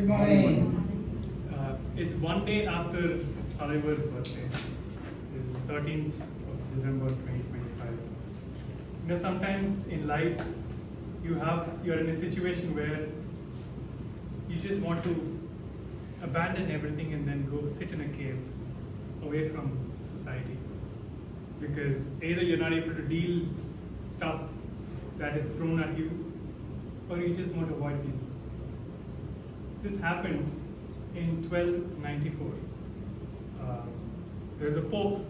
Good morning. It's one day after Oliver's birthday. It's the 13th of December 2025. Sometimes in life you're in a situation where you just want to abandon everything and then go sit in a cave away from society. Because either you're not able to deal stuff that is thrown at you, or you just want to avoid people. This happened in 1294. There's a pope,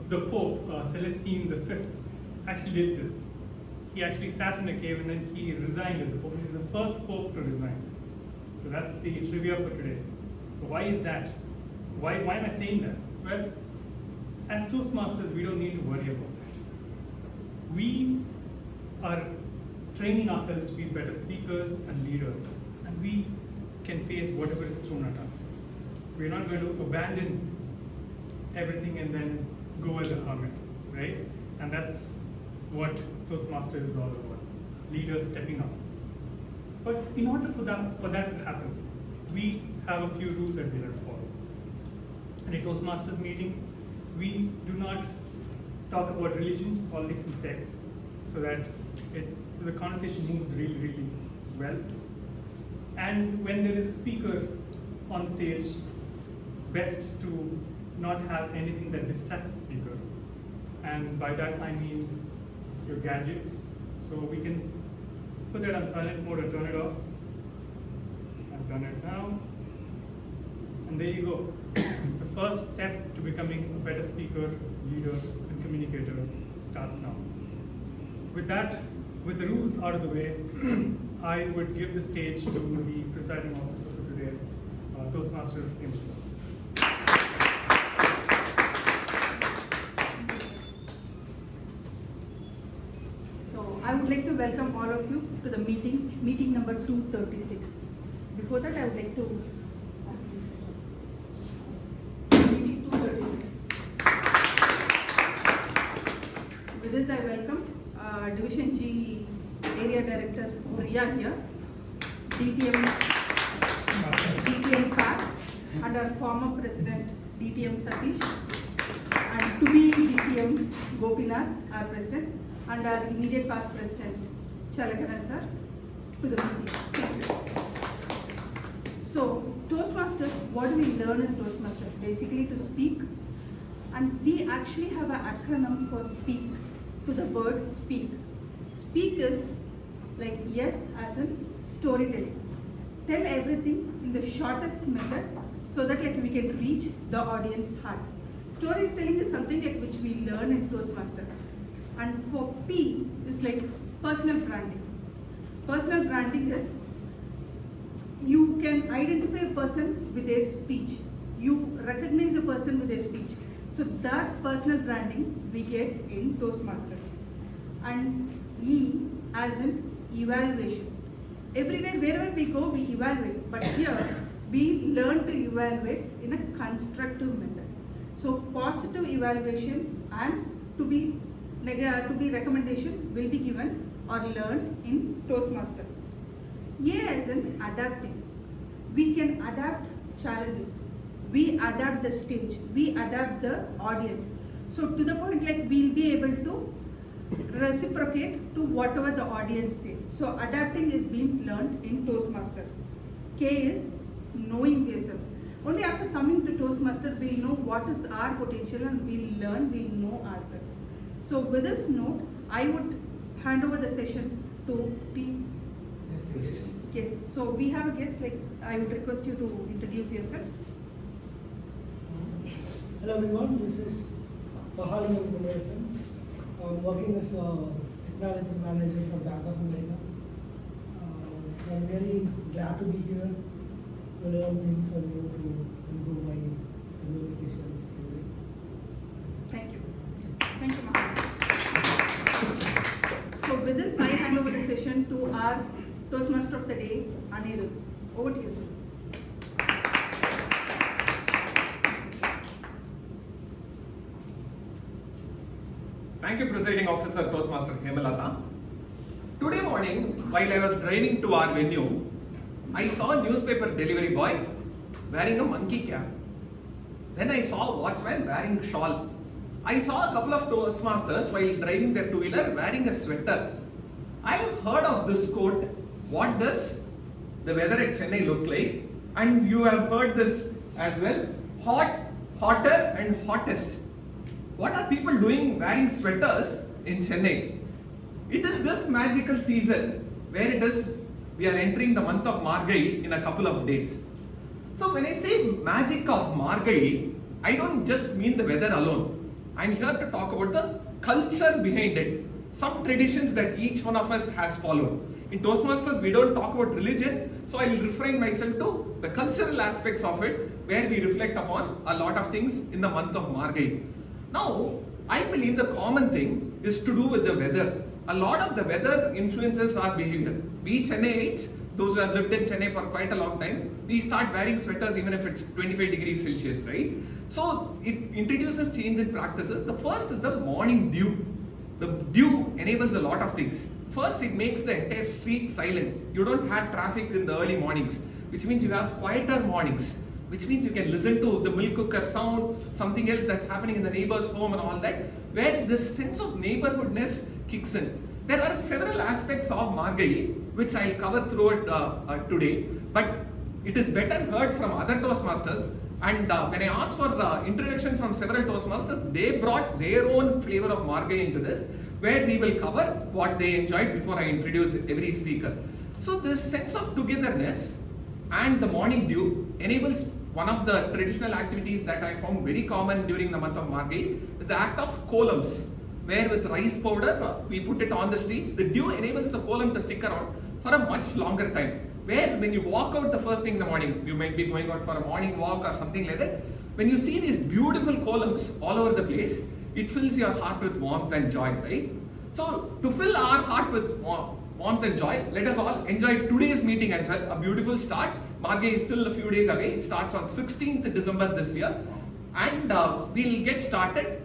the Pope, Celestine V, actually did this. He actually sat in a cave and then he resigned as a pope. He's the first pope to resign. So that's the trivia for today. But why is that? Why am I saying that? Well, as Toastmasters, we don't need to worry about that. We are training ourselves to be better speakers and leaders, and we can face whatever is thrown at us. We're not going to abandon everything and then go as a hermit, right? And that's what Toastmasters is all about, leaders stepping up. But in order for that to happen, we have a few rules that we have to follow. In a Toastmasters meeting, we do not talk about religion, politics, and sex, so that the conversation moves really, really well. And when there is a speaker on stage, best to not have anything that distracts the speaker. And by that I mean your gadgets. So we can put that on silent mode or turn it off. I've done it now. And there you go. The first step to becoming a better speaker, leader, and communicator starts now. With that, with the rules out of the way, I would give the stage to the presiding officer for today, Toastmaster Hemala. So I would like to welcome all of you to the meeting number 236. Before that, I would like to meeting 236. With this, I welcome Division G Area Director Priya here, DTM Pat, and our former President DTM Satish, and to be DTM Gopinath, our President, and our immediate past President Chalakaran sir, to the meeting. Thank you. So, Toastmasters, what do we learn in Toastmasters? Basically to speak, and we actually have an acronym for speak, to the word speak. Speak is like yes as in storytelling. Tell everything in the shortest method so that like we can reach the audience heart. Storytelling is something like which we learn in Toastmaster. And for P is like personal branding. Personal branding is you can identify a person with their speech. You recognize a person with their speech. So that personal branding we get in Toastmasters. And E as in evaluation. Everywhere, wherever we go, we evaluate. But here, we learn to evaluate in a constructive method. So positive evaluation and to be recommendation will be given or learned in Toastmaster. A as in adapting. We can adapt challenges. We adapt the stage. We adapt the audience. So to the point like we'll be able to reciprocate to whatever the audience say. So adapting is being learned in Toastmaster. K is knowing yourself. Only after coming to Toastmaster, we know what is our potential and we'll learn, we'll know ourselves. So with this note, I would hand over the session to the guest. So we have a guest, like I would request you to introduce yourself. Hello everyone, this is Pahali Information. I'm working as a technology manager for Bank of America. I'm very glad to be here to learn things from you to improve my communication skill. Thank you. Thank you, Maharaj. So with this, I hand over the session to our Toastmaster of the day, Anirudh. Over to you. Thank you, Presiding Officer Toastmaster Hemala. Today morning, while I was driving to our venue, I saw a newspaper delivery boy wearing a monkey cap. Then I saw a watchman wearing a shawl. I saw a couple of Toastmasters while driving their two-wheeler wearing a sweater. I have heard of this quote, what does the weather at Chennai look like? And you have heard this as well, hot, hotter and hottest. What are people doing wearing sweaters in Chennai? It is this magical season where we are entering the month of Margai in a couple of days. So when I say magic of Margai, I don't just mean the weather alone. I'm here to talk about the culture behind it. Some traditions that each one of us has followed. In Toastmasters, we don't talk about religion, so I will refrain myself to the cultural aspects of it, where we reflect upon a lot of things in the month of Margai. Now, I believe the common thing is to do with the weather. A lot of the weather influences our behavior. We Chennaiites, those who have lived in Chennai for quite a long time, we start wearing sweaters even if it's 25 degrees Celsius, right? So it introduces change in practices. The first is the morning dew. The dew enables a lot of things. First, it makes the entire street silent. You don't have traffic in the early mornings, which means you have quieter mornings, which means you can listen to the milk cooker sound, something else that's happening in the neighbor's home and all that, where this sense of neighborhoodness kicks in. There are several aspects of Margai which I'll cover through it today, but it is better heard from other Toastmasters. And when I asked for introduction from several Toastmasters, they brought their own flavor of Margai into this, where we will cover what they enjoyed before I introduce every speaker. So this sense of togetherness and the morning dew enables one of the traditional activities that I found very common during the month of Margai is the act of columns, where with rice powder, we put it on the streets. The dew enables the column to stick around for a much longer time. Where when you walk out the first thing in the morning, you might be going out for a morning walk or something like that. When you see these beautiful columns all over the place, it fills your heart with warmth and joy, right? So to fill our heart with warmth and joy, let us all enjoy today's meeting as well. A beautiful start. Margai is still a few days away. It starts on 16th December this year. And we'll get started.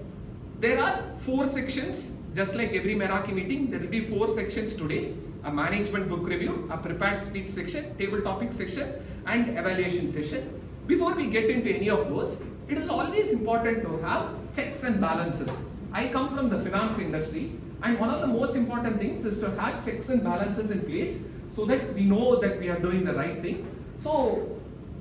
There are 4 sections, just like every Meraki meeting, there will be 4 sections today. A management book review, a prepared speech section, table topic section, and evaluation session. Before we get into any of those, it is always important to have checks and balances. I come from the finance industry, and one of the most important things is to have checks and balances in place so that we know that we are doing the right thing. So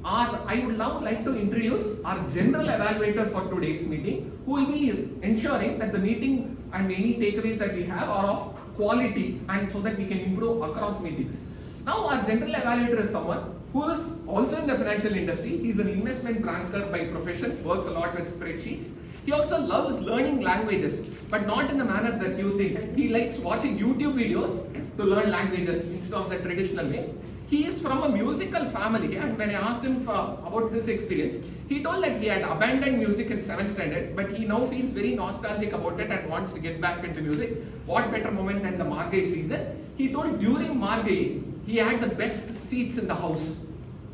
I would now like to introduce our general evaluator for today's meeting, who will be ensuring that the meeting and any takeaways that we have are of quality and so that we can improve across meetings. Now our general evaluator is someone who is also in the financial industry. He's an investment banker by profession, works a lot with spreadsheets. He also loves learning languages, but not in the manner that you think. He likes watching YouTube videos to learn languages instead of the traditional way. He is from a musical family, and when I asked him about his experience, he told that he had abandoned music in 7th standard, but he now feels very nostalgic about it and wants to get back into music. What better moment than the Margai season? He told during Margai, he had the best seats in the house,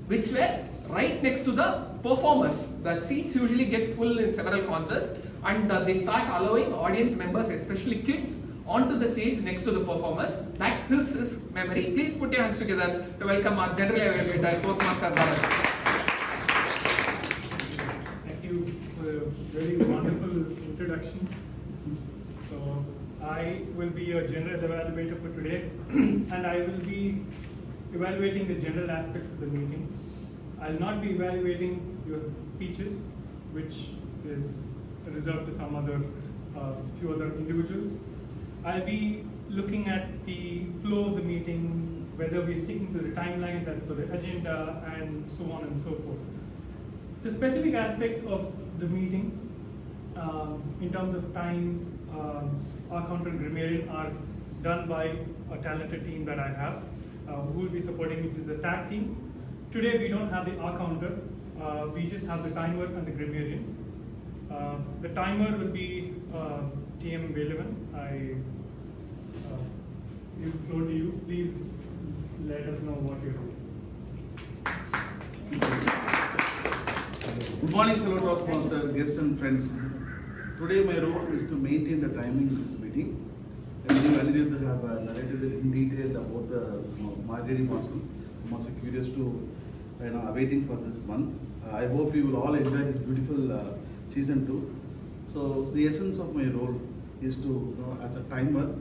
which were right next to the performers. The seats usually get full in several concerts, and they start allowing audience members, especially kids, onto the stage next to the performers. That is his memory. Please put your hands together to welcome our general evaluator, Toastmaster Bharat. Thank you for a very wonderful introduction. So I will be your general evaluator for today, and I will be evaluating the general aspects of the meeting. I'll not be evaluating your speeches, which is reserved to some other few other individuals. I'll be looking at the flow of the meeting, whether we're sticking to the timelines as per the agenda, and so on and so forth. The specific aspects of the meeting, in terms of time, our counter and grammarian are done by a talented team that I have, who will be supporting me, which is a tag team. Today we don't have the R counter, we just have the timer and the grammarian. The timer will be TM Velavan. I give the floor to you. Please let us know what you're doing. Good morning, fellow Toastmaster, guests and friends. Today my role is to maintain the timing of this meeting. As you already have narrated in detail about the Margai Council. I'm also curious to, awaiting for this month. I hope you will all enjoy this beautiful season 2. So the essence of my role is to, as a timer,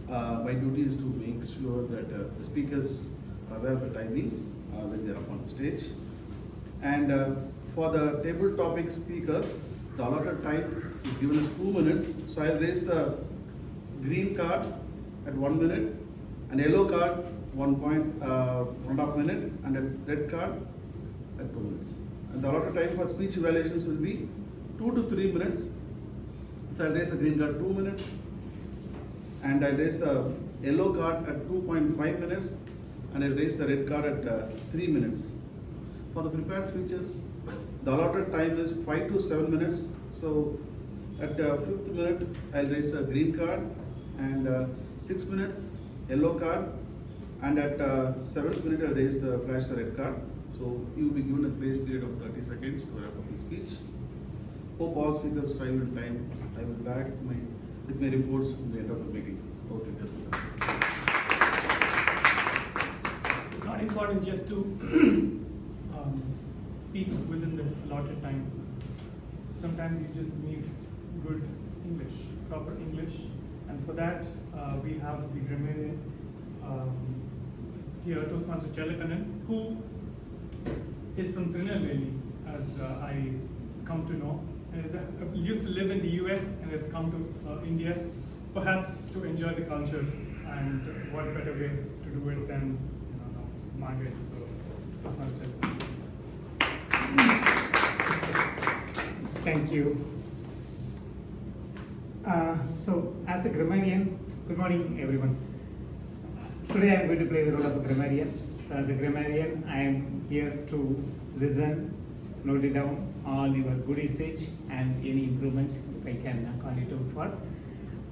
my duty is to make sure that the speakers are aware of the timings when they are up on the stage. And for the table topic speaker, the allotted time is given as 2 minutes. So I'll raise the green card at 1 minute, and yellow card 1.5 minute, and a red card at 2 minutes. And the allotted time for speech evaluations will be 2 to 3 minutes. So I'll raise the green card 2 minutes, and I'll raise the yellow card at 2.5 minutes, and I'll raise the red card at 3 minutes. For the prepared speeches, the allotted time is 5 to 7 minutes. So at 5th minute, I'll raise the green card, and 6 minutes, yellow card, and at 7th minute, I'll raise the flash the red card. So you will be given a grace period of 30 seconds to wrap up the speech. Hope all speakers arrive in time. I will back with my reports at the end of the meeting. Okay, It's not important just to speak within the allotted time. Sometimes you just need good English, proper English, and for that we have the grammarian, dear Toastmaster Chalakanan, who is from Trinidad, as I come to know, and used to live in the US and has come to India, perhaps to enjoy the culture, and what better way to do it than Margaret. So, Toastmaster Chalakanan. Thank you. So, as a grammarian, good morning everyone. Today I am going to play the role of a grammarian. So, as a grammarian, I am here to listen, note it down, all your good usage and any improvement if I can call it out for.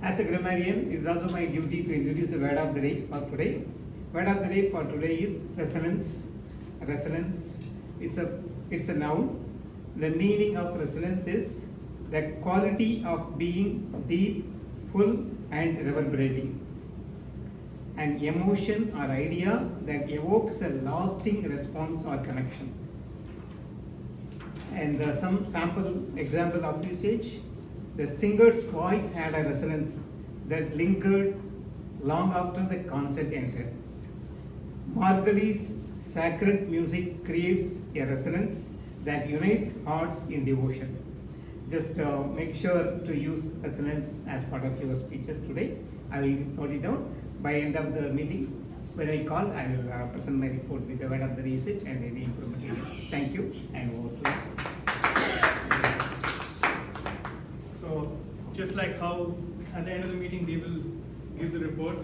As a grammarian, it is also my duty to introduce the word of the day for today. Word of the day for today is resonance. Resonance is a noun. The meaning of resonance is the quality of being deep, full and reverberating. An emotion or idea that evokes a lasting response or connection. And some sample example of usage. The singer's voice had a resonance that lingered long after the concert ended. Margali's sacred music creates a resonance that unites hearts in devotion. Just make sure to use resonance as part of your speeches today. I will note it down. By end of the meeting, when I call, I will present my report with the word of the usage and any improvement areas. Thank you, and over to you. So, just like how at the end of the meeting they will give the report,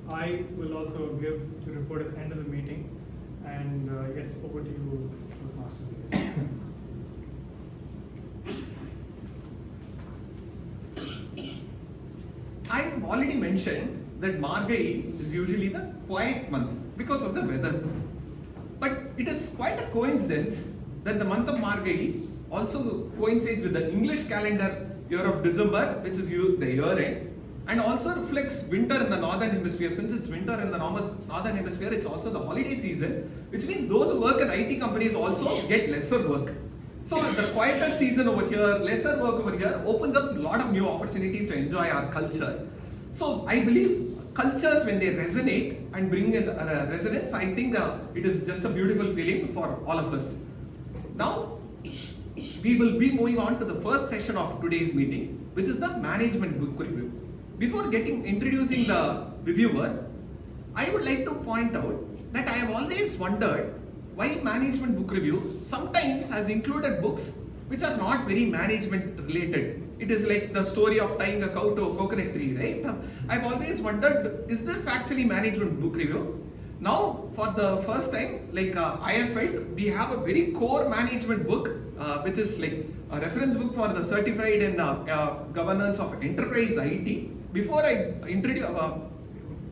I will also give the report at the end of the meeting. And yes, over to you, Toastmaster. I have already mentioned that Margai is usually the quiet month because of the weather. But it is quite a coincidence that the month of Margai also coincides with the English calendar year of December, which is the year end, and also reflects winter in the northern hemisphere. Since it's winter in the northern hemisphere, it's also the holiday season, which means those who work in IT companies also get lesser work. So the quieter season over here, lesser work over here, opens up a lot of new opportunities to enjoy our culture. So I believe cultures, when they resonate and bring in resonance, I think it is just a beautiful feeling for all of us. Now, we will be moving on to the first session of today's meeting, which is the management book review. Before introducing the reviewer, I would like to point out that I have always wondered why management book review sometimes has included books which are not very management related. It is like the story of tying a cow to a coconut tree, right? I've always wondered, is this actually management book review? Now, for the first time, I have felt we have a very core management book, which is like a reference book for the certified in governance of enterprise IT. Before I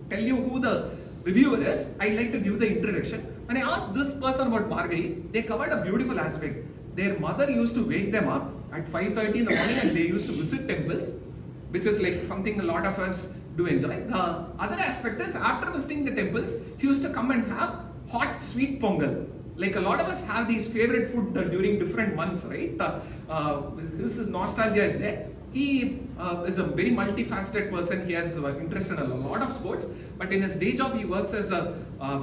tell you who the reviewer is, I'd like to give the introduction. When I asked this person about Margai, they covered a beautiful aspect. Their mother used to wake them up at 5:30 in the morning and they used to visit temples, which is like something a lot of us do enjoy. The other aspect is, after visiting the temples, he used to come and have hot sweet pongal. Like a lot of us have these favorite food during different months, right? This is nostalgia is there. He is a very multifaceted person. He has interest in a lot of sports, but in his day job, he works as a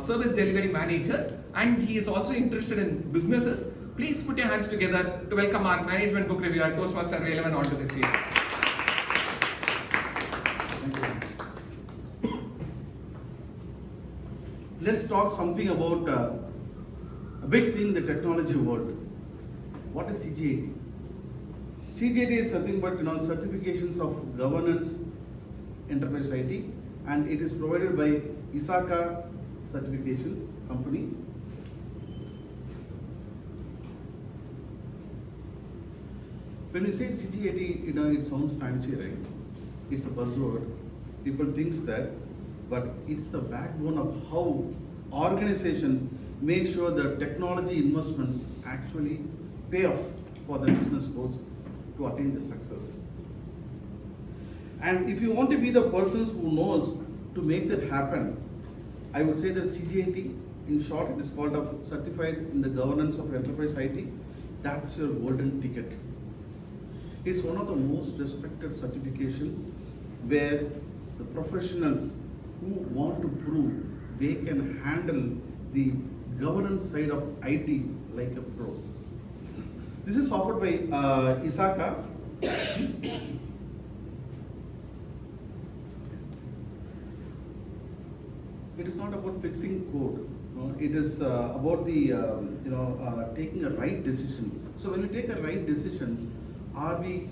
service delivery manager, and he is also interested in businesses. Please put your hands together to welcome our management book reviewer, Toastmaster Relevant, onto the stage. Let's talk something about a big thing in the technology world. What is CGAT? CGAT is nothing but certifications of governance, enterprise IT, and it is provided by ISACA certifications company. When you say CGAT, it sounds fancy, right? It's a buzzword. People think that, but it's the backbone of how organizations make sure that technology investments actually pay off for the business goals to attain the success. And if you want to be the persons who knows to make that happen, I would say that CGAT, in short, it is called Certified in the Governance of Enterprise IT. That's your golden ticket. It's one of the most respected certifications where the professionals who want to prove they can handle the governance side of IT like a pro. This is offered by ISACA. It is not about fixing code. It is about the taking a right decisions. So when you take a right decisions, are we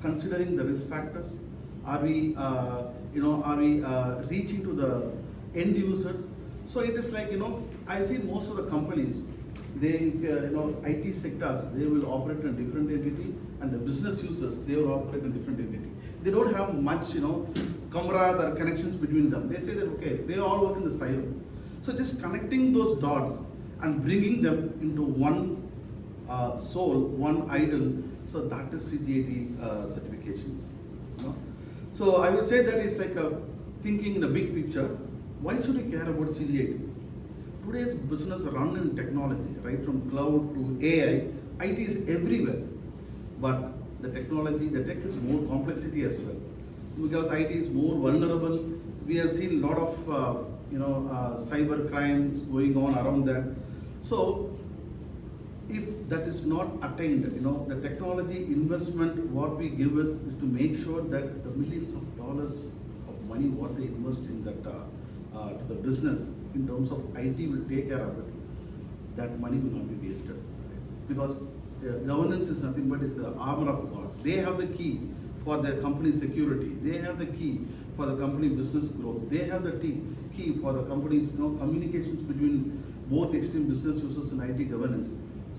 considering the risk factors? Are we reaching to the end users? So it is like I see most of the companies, they IT sectors, they will operate in a different entity, and the business users, they will operate in a different entity. They don't have much camaraderie or connections between them. They say that okay, they all work in the silo. So just connecting those dots and bringing them into one soul, one idol. So that is CGAT certifications. So I would say that it's like thinking in a big picture. Why should we care about CGAT? Today's business run in technology, right from cloud to AI, IT is everywhere. But the technology, the tech is more complexity as well. Because IT is more vulnerable. We have seen a lot of cyber crimes going on around that. So if that is not attained, the technology investment what we give is to make sure that the millions of dollars of money what they invest in that to the business in terms of IT will take care of it. That money will not be wasted, right? Because governance is nothing but is the armor of God. They have the key for their company security. They have the key for the company business growth. They have the key for the company communications between both extreme business users and IT governance.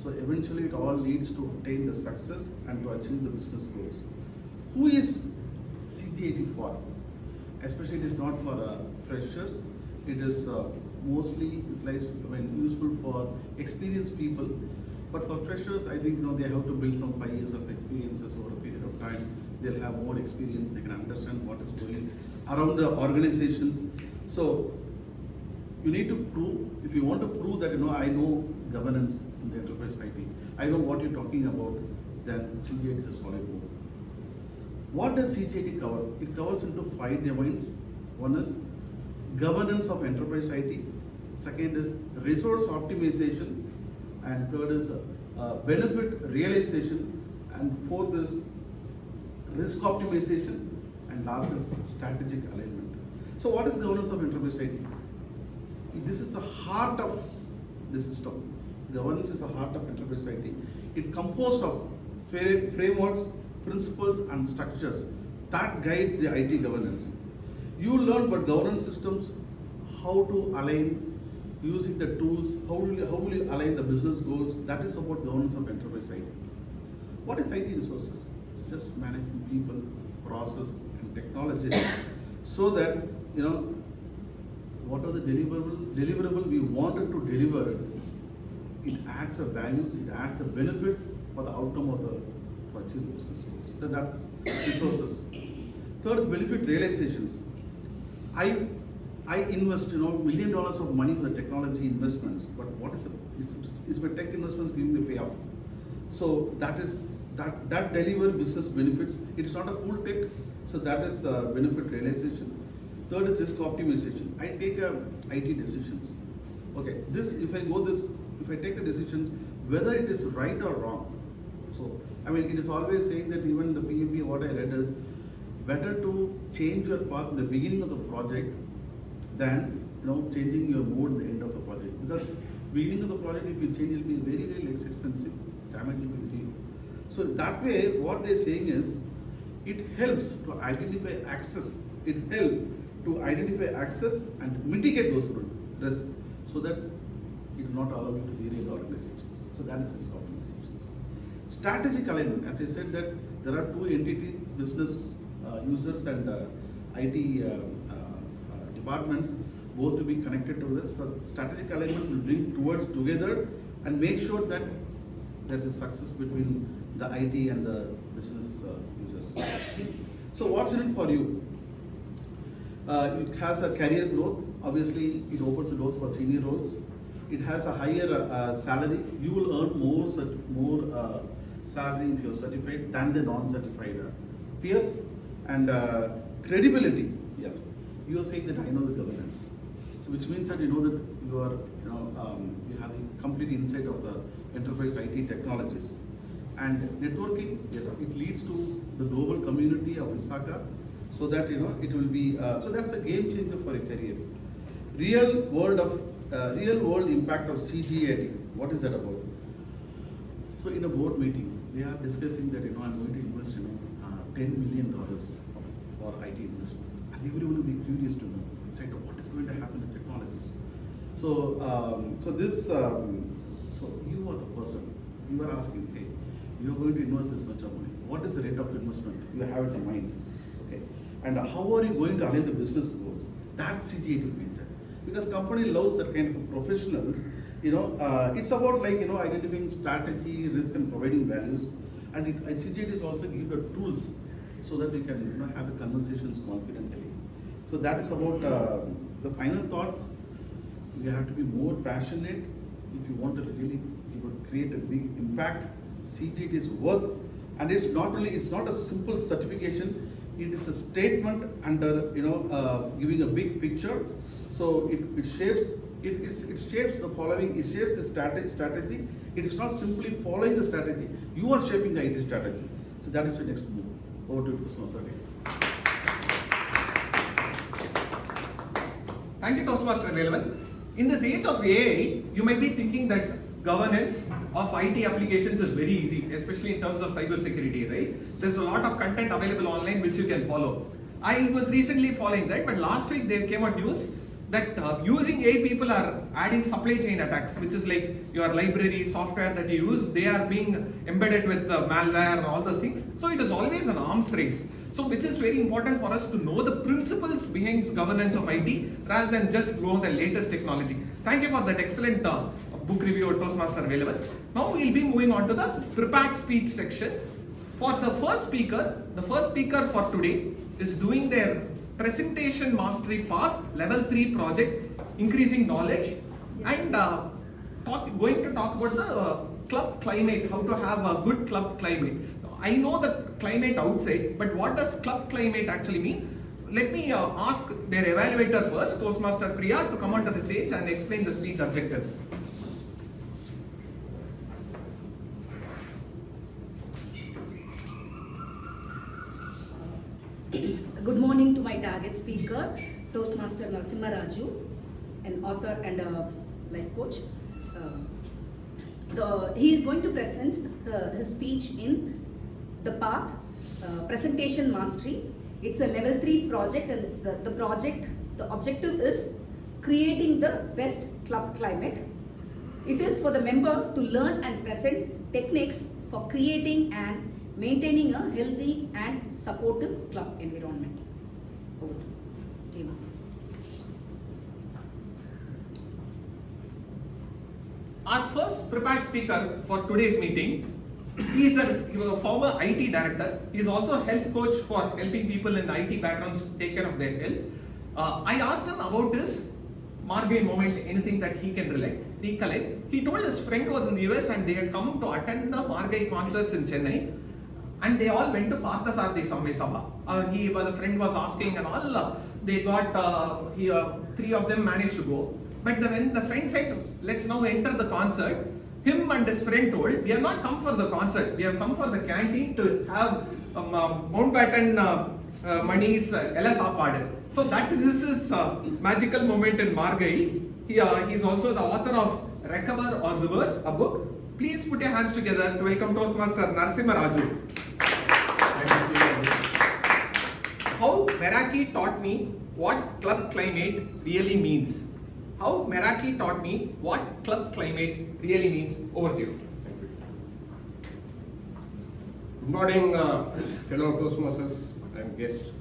So eventually it all leads to obtain the success and to achieve the business goals. Who is CGAT for? Especially it is not for freshers. It is mostly utilized, useful for experienced people. But for freshers, I think they have to build some 5 years of experiences over a period of time. They'll have more experience. They can understand what is going around the organizations. So you need to prove. If you want to prove that I know governance in the enterprise IT, I know what you're talking about, then CGAT is a solid move. What does CGAT cover? It covers into 5 domains. One is governance of enterprise IT. Second is resource optimization. And third is benefit realization. And fourth is risk optimization. And last is strategic alignment. So what is governance of enterprise IT? This is the heart of the system. Governance is the heart of enterprise IT. It composed of frameworks, principles and structures that guides the IT governance. You learn about governance systems, how to align using the tools, how will you align the business goals. That is about governance of enterprise IT. What is IT resources? It's just managing people, process and technology so that what are the deliverable we wanted to deliver, it adds the values, it adds the benefits for the outcome of to achieve the business goals. So that's resources. Third is benefit realizations. I invest, $1 million of money for the technology investments, but what is my tech investments giving the payoff? So that deliver business benefits. It's not a cool tech, so that is benefit realization. Third is risk optimization. I take IT decisions. Okay, if I take the decisions, whether it is right or wrong. So, it is always saying that even the PMP, what I read is, better to change your path in the beginning of the project than changing your mode at the end of the project. Because beginning of the project, if you change, it will be very, very less expensive. Damage will be very low. So that way, what they're saying is, it helps to identify access. It helps to identify access and mitigate those risks, so that it will not allow you to derail organizations. So that is risk optimizations. Strategic alignment, as I said, that there are two entities, business users and IT departments, both to be connected to this. So strategic alignment will bring towards together and make sure that there's a success between the IT and the business users. So what's in it for you? It has a career growth. Obviously, it opens the doors for senior roles. It has a higher salary. You will earn more salary if you're certified than the non-certified peers. And credibility. Yes, you are saying that I know the governance. So which means that you know that you are, you have the complete insight of the enterprise IT technologies. And networking, yes, it leads to the global community of Visakha, so that it will be. So that's a game changer for a career. Real world impact of CGAT. What is that about? So in a board meeting, they are discussing that I'm going to invest $10 million for IT investment, and everyone will be curious to know exactly what is going to happen to technologies. So so you are the person. You are asking, hey, you are going to invest this much of money. What is the rate of investment? You have it in mind, okay? And how are you going to align the business goals? That's CGAT mindset. Because company loves that kind of professionals. It's about identifying strategy, risk, and providing values. And CGAT is also give the tools so that we can have the conversations confidently. So that is about the final thoughts. You have to be more passionate if you want to really create a big impact. CGAT is worth, and it's not a simple certification. It is a statement under giving a big picture. So it shapes the following. It shapes the strategy. It is not simply following the strategy. You are shaping the IT strategy. So that is the next move. Over to you, Toastmaster. Thank you, Toastmaster Velavan. In this age of AI, you might be thinking that governance of IT applications is very easy, especially in terms of cyber security, right? There's a lot of content available online which you can follow. I was recently following that, but last week there came a news that using AI, people are adding supply chain attacks, which is like your library software that you use, they are being embedded with malware and all those things. So it is always an arms race. So which is very important for us to know the principles behind governance of IT rather than just know the latest technology. Thank you for that excellent book review, Toastmaster Velavan. Now we'll be moving on to the prepared speech section. For the first speaker for today is doing their presentation mastery path, level 3 project, increasing knowledge, and going to talk about the club climate, how to have a good club climate. I know the climate outside, but what does club climate actually mean? Let me ask their evaluator first, Toastmaster Priya, to come onto the stage and explain the speech objectives. Good morning to my target speaker, Toastmaster Narasimha Raju, an author and a life coach. He is going to present his speech in the path, presentation mastery. It's a level 3 project, and it's the objective is creating the best club climate. It is for the member to learn and present techniques for creating and maintaining a healthy and supportive club environment. Over to you. Our first prepared speaker for today's meeting is a former IT director. He is also a health coach for helping people in IT backgrounds take care of their health. I asked him about his Margay moment, anything that he can recollect. He told his friend was in the US and they had come to attend the Margay concerts in Chennai. And they all went to Parthasarthi Sammay Sabha. The friend was asking and all, they got, three of them managed to go. But when the friend said, let's now enter the concert, him and his friend told, we have not come for the concert, we have come for the canteen to have Mountbatten Mani's Ella Saapadu. So that is his magical moment in Margai. He is also the author of Recover or Reverse, a book. Please put your hands together to welcome Toastmaster Narasimha Raju. How Meraki taught me what club climate really means. How Meraki taught me what club climate really means. Over to you. Thank you. Good morning, fellow Toastmasters and guests.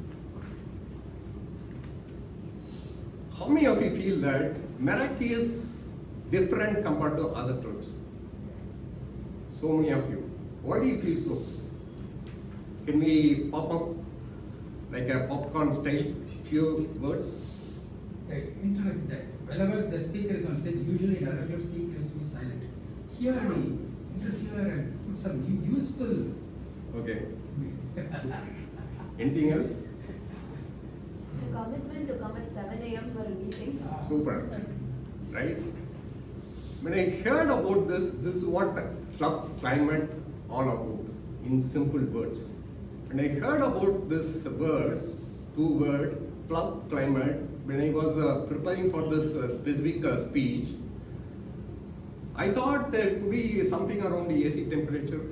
How many of you feel that Meraki is different compared to other clubs? So many of you. Why do you feel so? Can we pop up like a popcorn style, few words? Interrupt that. Whenever the speaker is on stage, usually the other speaker is to be silent. Here we interfere and put some useful. Okay. Anything else? The commitment to come at 7 a.m. for a meeting. Super. Right? When I heard about this is what club climate all about in simple words. When I heard about this two-word club climate, when I was preparing for this specific speech, I thought it could be something around the AC temperature,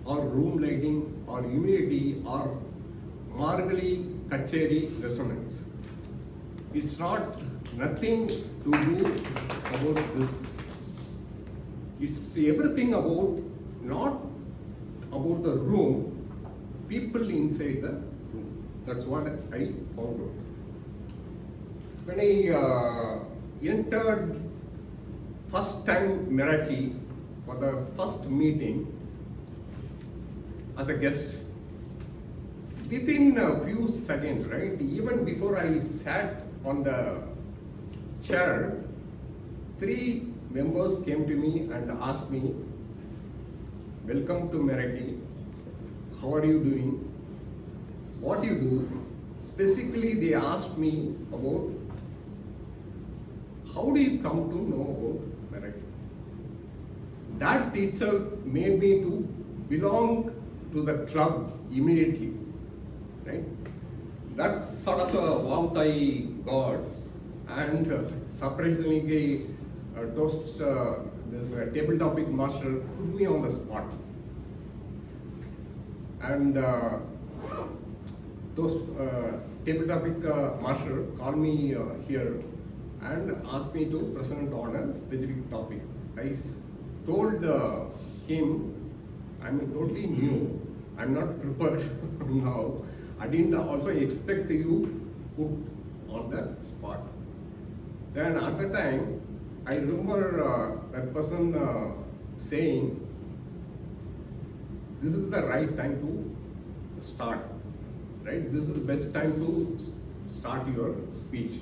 or room lighting, or humidity, or Margali Kacheri resonance. It's nothing to do about this. It's everything about, not about the room, people inside the room. That's what I found out. When I entered first time Meraki for the first meeting as a guest, within a few seconds, right, even before I sat on the chair, 3 members came to me and asked me, welcome to Meraki, how are you doing, what you do. Specifically, they asked me about how do you come to know about Meraki. That itself made me to belong to the club immediately, right? That's sort of a warmth I got, and surprisingly, this table topic master put me on the spot. And table topic master called me here and asked me to present on a specific topic. I told him, I'm totally new, I'm not prepared now. I didn't also expect you put on the spot. Then at the time, I remember that person saying, this is the right time to start, right? This is the best time to start your speech.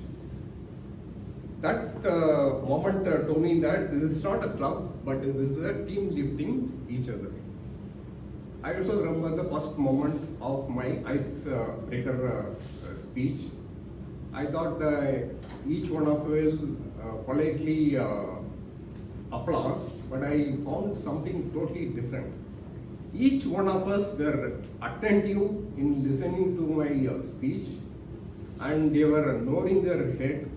That moment told me that this is not a club, but this is a team lifting each other. I also remember the first moment of my icebreaker speech. I thought each one of you will politely applause, but I found something totally different. Each one of us were attentive in listening to my speech, and they were nodding their head,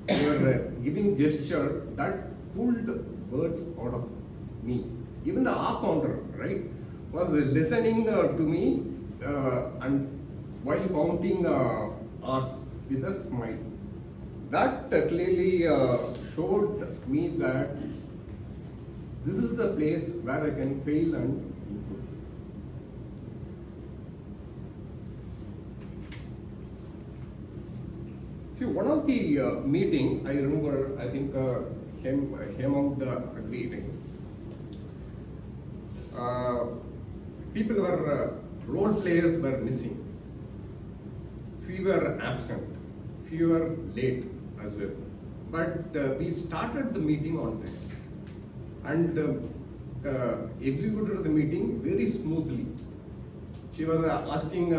they were giving gesture that pulled words out of me. Even the counter, right, was listening to me and while counting us with a smile. That clearly showed me that this is the place where I can fail and improve. See, one of the meeting, I remember, I think came out the meeting. People were, role players were missing. Few were absent. fewer late as well. But we started the meeting on time and executed the meeting very smoothly. She was asking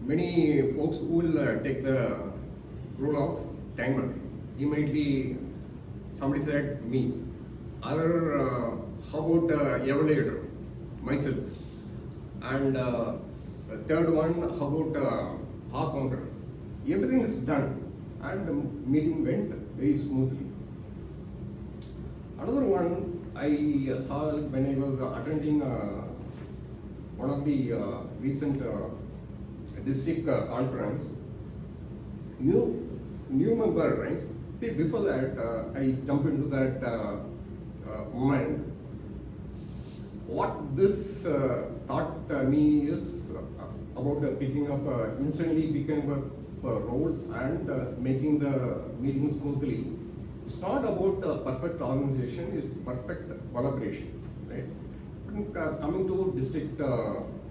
many folks who will take the role of timer. Immediately somebody said me. Other, how about evaluator, myself. And third one, how about our counter. Everything is done and the meeting went very smoothly. Another one I saw when I was attending one of the recent district conference. New member, right? See, before that, I jump into that moment. What this taught me is about picking up, instantly became a role and making the meeting smoothly. It's not about perfect organization, it's perfect collaboration, right? Coming to district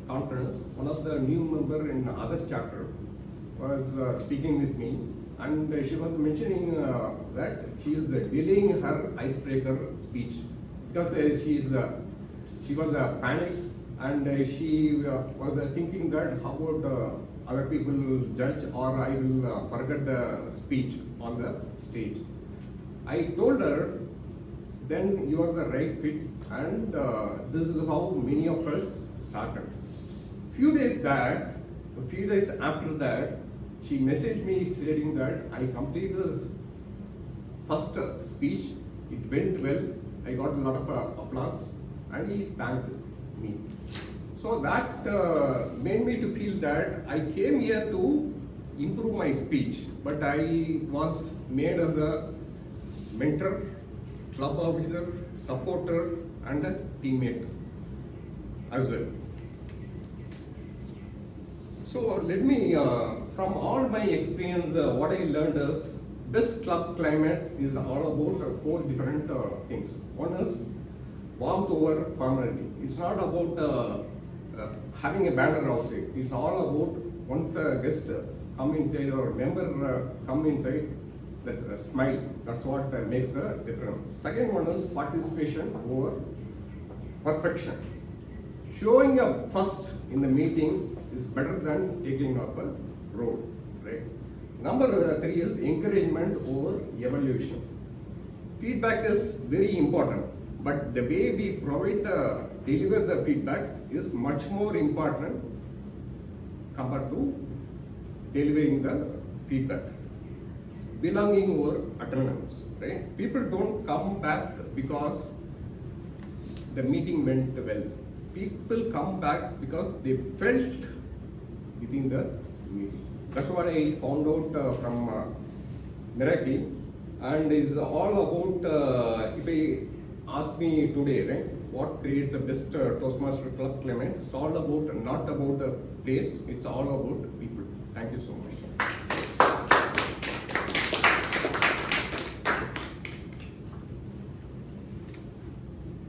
conference, one of the new member in other chapter was speaking with me, and she was mentioning that she is delaying her icebreaker speech because she was panicked and she was thinking that how about other people judge or I will forget the speech on the stage. I told her, then you are the right fit, and this is how many of us started. Few days after that, she messaged me stating that I completed the first speech, it went well, I got a lot of applause, and he thanked me. So that made me to feel that I came here to improve my speech, but I was made as a mentor, club officer, supporter, and a teammate as well. So let me, from all my experience, what I learned is best club climate is all about 4 different things. One is warmth over formality. It's not about having a banner outside. It's all about once a guest come inside or a member come inside, that smile. That's what makes a difference. Second one is participation over perfection. Showing up first in the meeting is better than taking up a role, right? Number 3 is encouragement over evaluation. Feedback is very important, but the way we provide deliver the feedback is much more important compared to delivering the feedback. Belonging over attendance, right? People don't come back because the meeting went well. People come back because they felt within the meeting. That's what I found out from Meraki, and is all about, if I ask me today, right, what creates the best Toastmaster club climate, it's all about, not about the place, it's all about people. Thank you so much.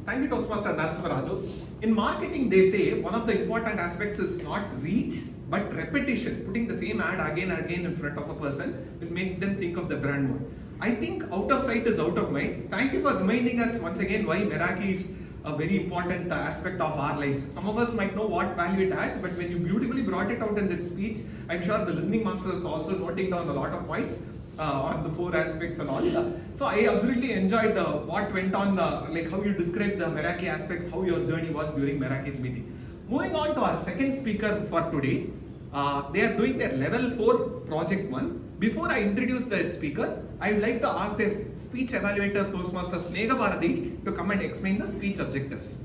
Thank you, Toastmaster Narasimharaju. In marketing, they say one of the important aspects is not reach, but repetition. Putting the same ad again and again in front of a person will make them think of the brand more. I think out of sight is out of mind. Thank you for reminding us once again why Meraki is a very important aspect of our lives. Some of us might know what value it adds, but when you beautifully brought it out in that speech, I'm sure the listening master is also noting down a lot of points on the 4 aspects and all. So I absolutely enjoyed what went on, like how you described the Meraki aspects, how your journey was during Meraki's meeting. Moving on to our second speaker for today, they are doing their level 4 project 1. Before I introduce the speaker, I would like to ask their speech evaluator Toastmaster Snega Bharati to come and explain the speech objectives.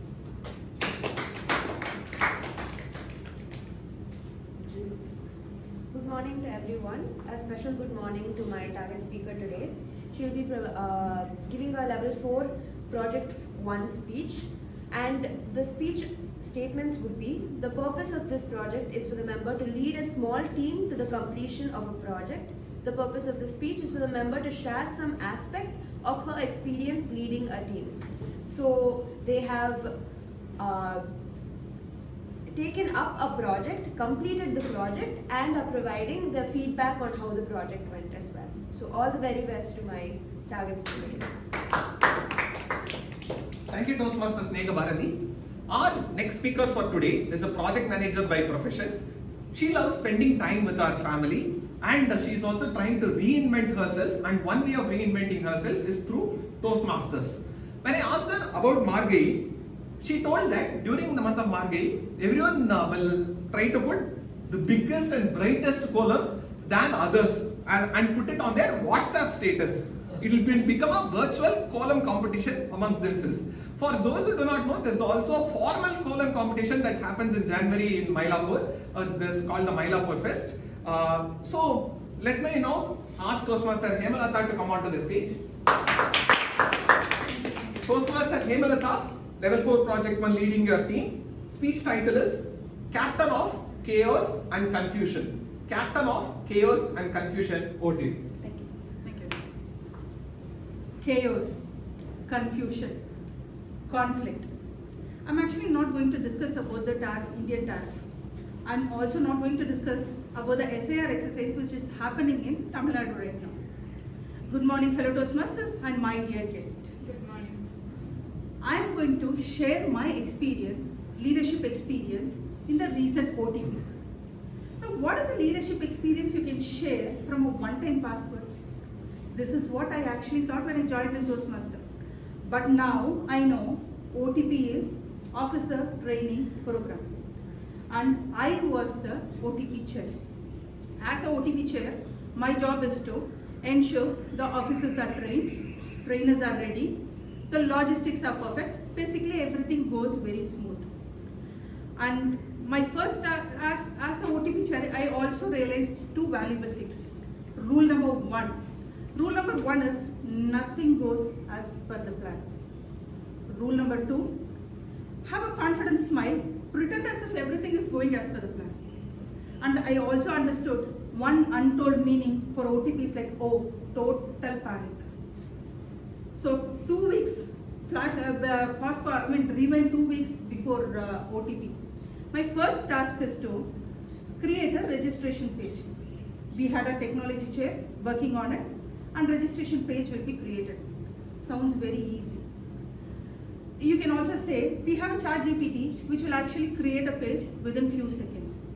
Good morning to everyone. A special good morning to my target speaker today. She will be giving a level 4 project 1 speech, and the speech statements would be: the purpose of this project is for the member to lead a small team to the completion of a project. The purpose of the speech is for the member to share some aspect of her experience leading a team. So they have taken up a project, completed the project, and are providing the feedback on how the project went as well. So all the very best to my target speaker. Thank you, Toastmasters Snega Bharati. Our next speaker for today is a project manager by profession. She loves spending time with our family, and she's also trying to reinvent herself, and one way of reinventing herself is through Toastmasters. When I asked her about Margai, she told that during the month of Margai, everyone will try to put the biggest and brightest column than others and put it on their WhatsApp status. It will become a virtual column competition amongst themselves. For those who do not know, there is also a formal column competition that happens in January in Mylapore. This is called the Mylapore Fest. So let me now ask Toastmaster Hemalata to come onto the stage. Toastmaster Hemalata, Level 4 Project 1 leading your team. Speech title is Captain of Chaos and Confusion. Captain of Chaos and Confusion, OT. Thank you. Thank you. Chaos, confusion, conflict. I'm actually not going to discuss about the Indian tariff. I'm also not going to discuss about the SAR exercise which is happening in Tamil Nadu right now. Good morning, fellow Toastmasters and my dear guest. Good morning. I'm going to share my experience, leadership experience in the recent OTP. Now, what is the leadership experience you can share from a one-time password? This is what I actually thought when I joined in Toastmaster. But now I know OTP is Officer Training Program. And I was the OTP chair. As a OTP chair, my job is to ensure the officers are trained, trainers are ready, the logistics are perfect, basically everything goes very smooth. And my first, as an OTP chair, I also realized two valuable things. Rule number one. Rule number one is nothing goes as per the plan. Rule number two, have a confident smile, pretend as if everything is going as per the plan. And I also understood one untold meaning for OTP is like, oh, total panic. So 2 weeks, rewind 2 weeks before OTP. My first task is to create a registration page. We had a technology chair working on it, and registration page will be created. Sounds very easy. You can also say we have a ChatGPT which will actually create a page within few seconds.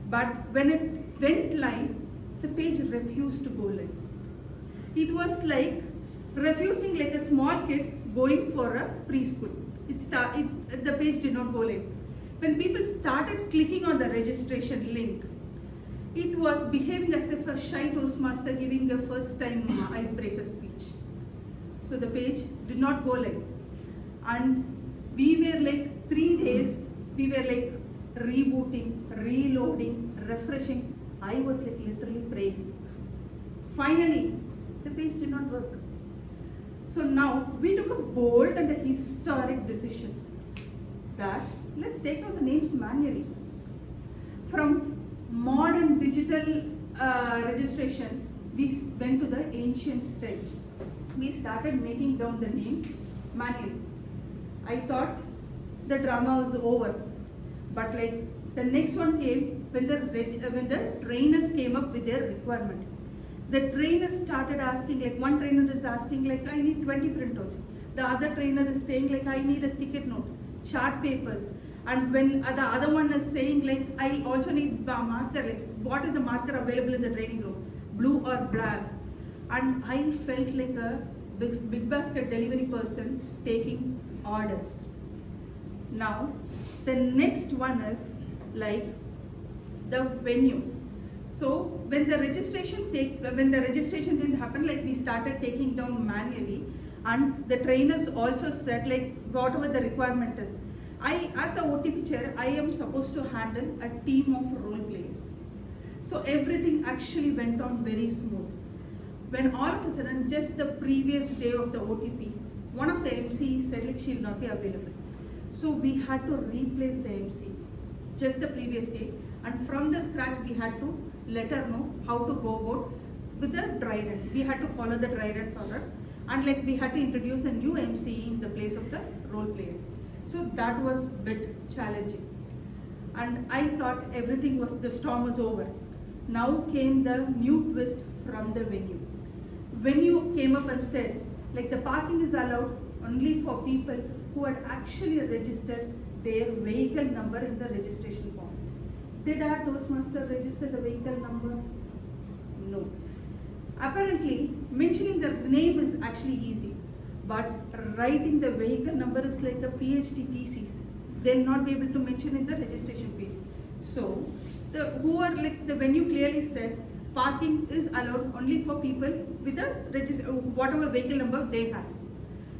But when it went live, the page refused to go live. It was like refusing like a small kid going for a preschool. The page did not go live. When people started clicking on the registration link, it was behaving as if a shy Toastmaster giving a first time icebreaker speech. So the page did not go live. And we were like 3 days, we were like rebooting, reloading, refreshing. I was like literally praying. Finally, the page did not work. So now we took a bold and a historic decision that let's take out the names manually. From modern digital registration, we went to the ancient style. We started making down the names manually. I thought the drama was over, but like the next one came when the trainers came up with their requirement. The trainers started asking, like one trainer is asking like I need 20 printouts. The other trainer is saying like I need a sticker note, chart papers. And when the other one is saying like I also need a marker, like what is the marker available in the training room, blue or black? And I felt like a big basket delivery person taking orders. Now the next one is like the venue. So when the registration didn't happen, like we started taking down manually, and the trainers also said like whatever the requirement is. I, as a OTP chair, I am supposed to handle a team of role players. So everything actually went on very smooth. When all of a sudden, just the previous day of the OTP, one of the MCs said like she will not be available. So we had to replace the MC just the previous day, and from the scratch we had to let her know how to go about with the dry run. We had to follow the dry run for her, and like we had to introduce a new MC in the place of the role player. So that was a bit challenging. and I thought everything was, the storm was over. Now came the new twist from the venue. Venue came up and said, like, the parking is allowed only for people who had actually registered their vehicle number in the registration form. Did our Toastmaster register the vehicle number? No. Apparently, mentioning the name is actually easy, but writing the vehicle number is like a PhD thesis. They'll not be able to mention in the registration page. So, the venue clearly said parking is allowed only for people with a whatever vehicle number they had.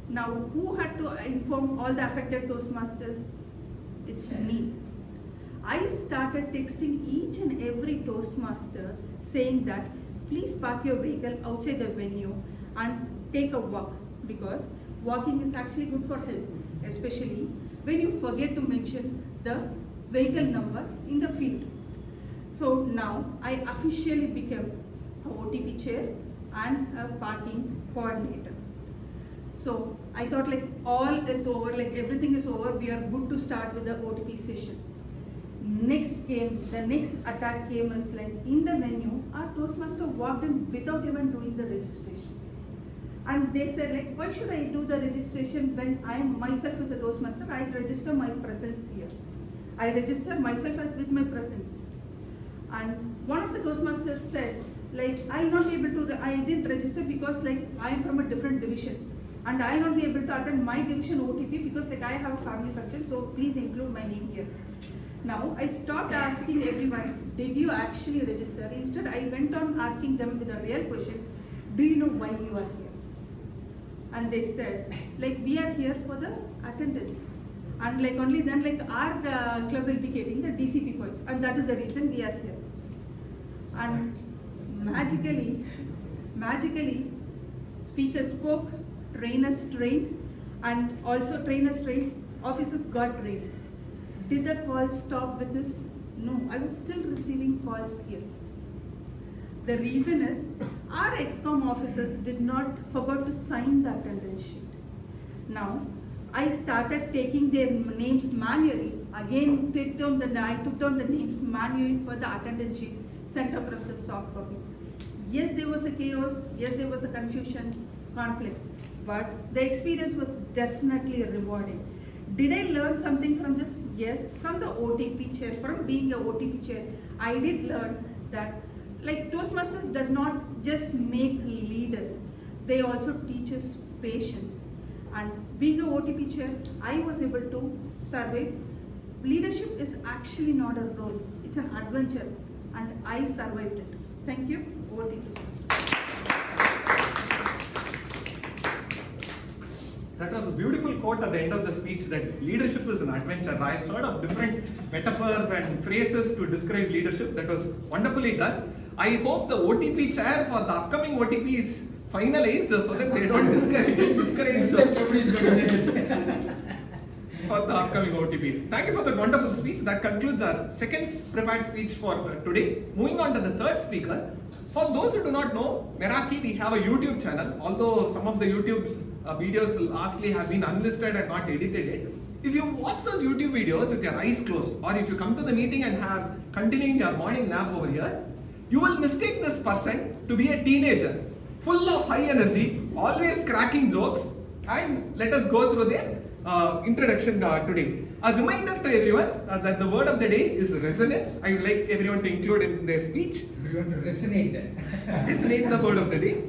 Now, who had to inform all the affected Toastmasters? It's me. I started texting each and every Toastmaster saying that please park your vehicle outside the venue and take a walk, because walking is actually good for health, especially when you forget to mention the vehicle number in the field. So now I officially became a OTP chair and a parking coordinator. So I thought like all is over, like everything is over, we are good to start with the OTP session. The next attack came is like in the venue, our Toastmaster walked in without even doing the registration. And they said like, why should I do the registration when I myself as a Toastmaster, I register my presence here. I register myself as with my presence. And one of the Toastmasters said, like, I'll not be able to, I didn't register because like I am from a different division. And I'll not be able to attend my division OTP because like I have a family function, so please include my name here. Now I stopped asking everyone, did you actually register? Instead, I went on asking them with a real question, do you know why you are here? And they said, like, we are here for the attendance. And like only then like our club will be getting the DCP points, and that is the reason we are here. And magically, speaker spoke, trainers trained, and also trainers trained, officers got trained. Did the call stop with this? No, I was still receiving calls here. The reason is, our ExCom officers forgot to sign the attendance sheet. Now, I started taking their names manually. Again, I took down the names manually for the attendance sheet, sent across the soft copy. Yes, there was a chaos. Yes, there was a confusion, conflict. But the experience was definitely rewarding. Did I learn something from this? Yes, from the OTP chair, from being an OTP chair, I did learn that like Toastmasters does not just make leaders, they also teach us patience. And being an OTP chair, I was able to survive. Leadership is actually not a role, it's an adventure, and I survived it. Thank you. Over to you, Toastmasters. That was a beautiful quote at the end of the speech, that leadership is an adventure. I've heard of different metaphors and phrases to describe leadership. That was wonderfully done. I hope the OTP chair for the upcoming OTP is finalized so that they don't discourage for the upcoming OTP. Thank you for that wonderful speech. That concludes our second prepared speech for today. Moving on to the third speaker. For those who do not know, Meraki, we have a YouTube channel. Although some of the YouTube's videos lastly have been unlisted and not edited yet. If you watch those YouTube videos with your eyes closed, or if you come to the meeting and have continuing your morning nap over here, you will mistake this person to be a teenager, full of high energy, always cracking jokes. And let us go through their introduction today. A reminder to everyone that the word of the day is resonance. I would like everyone to include in their speech. We want to resonate that. Resonate the word of the day.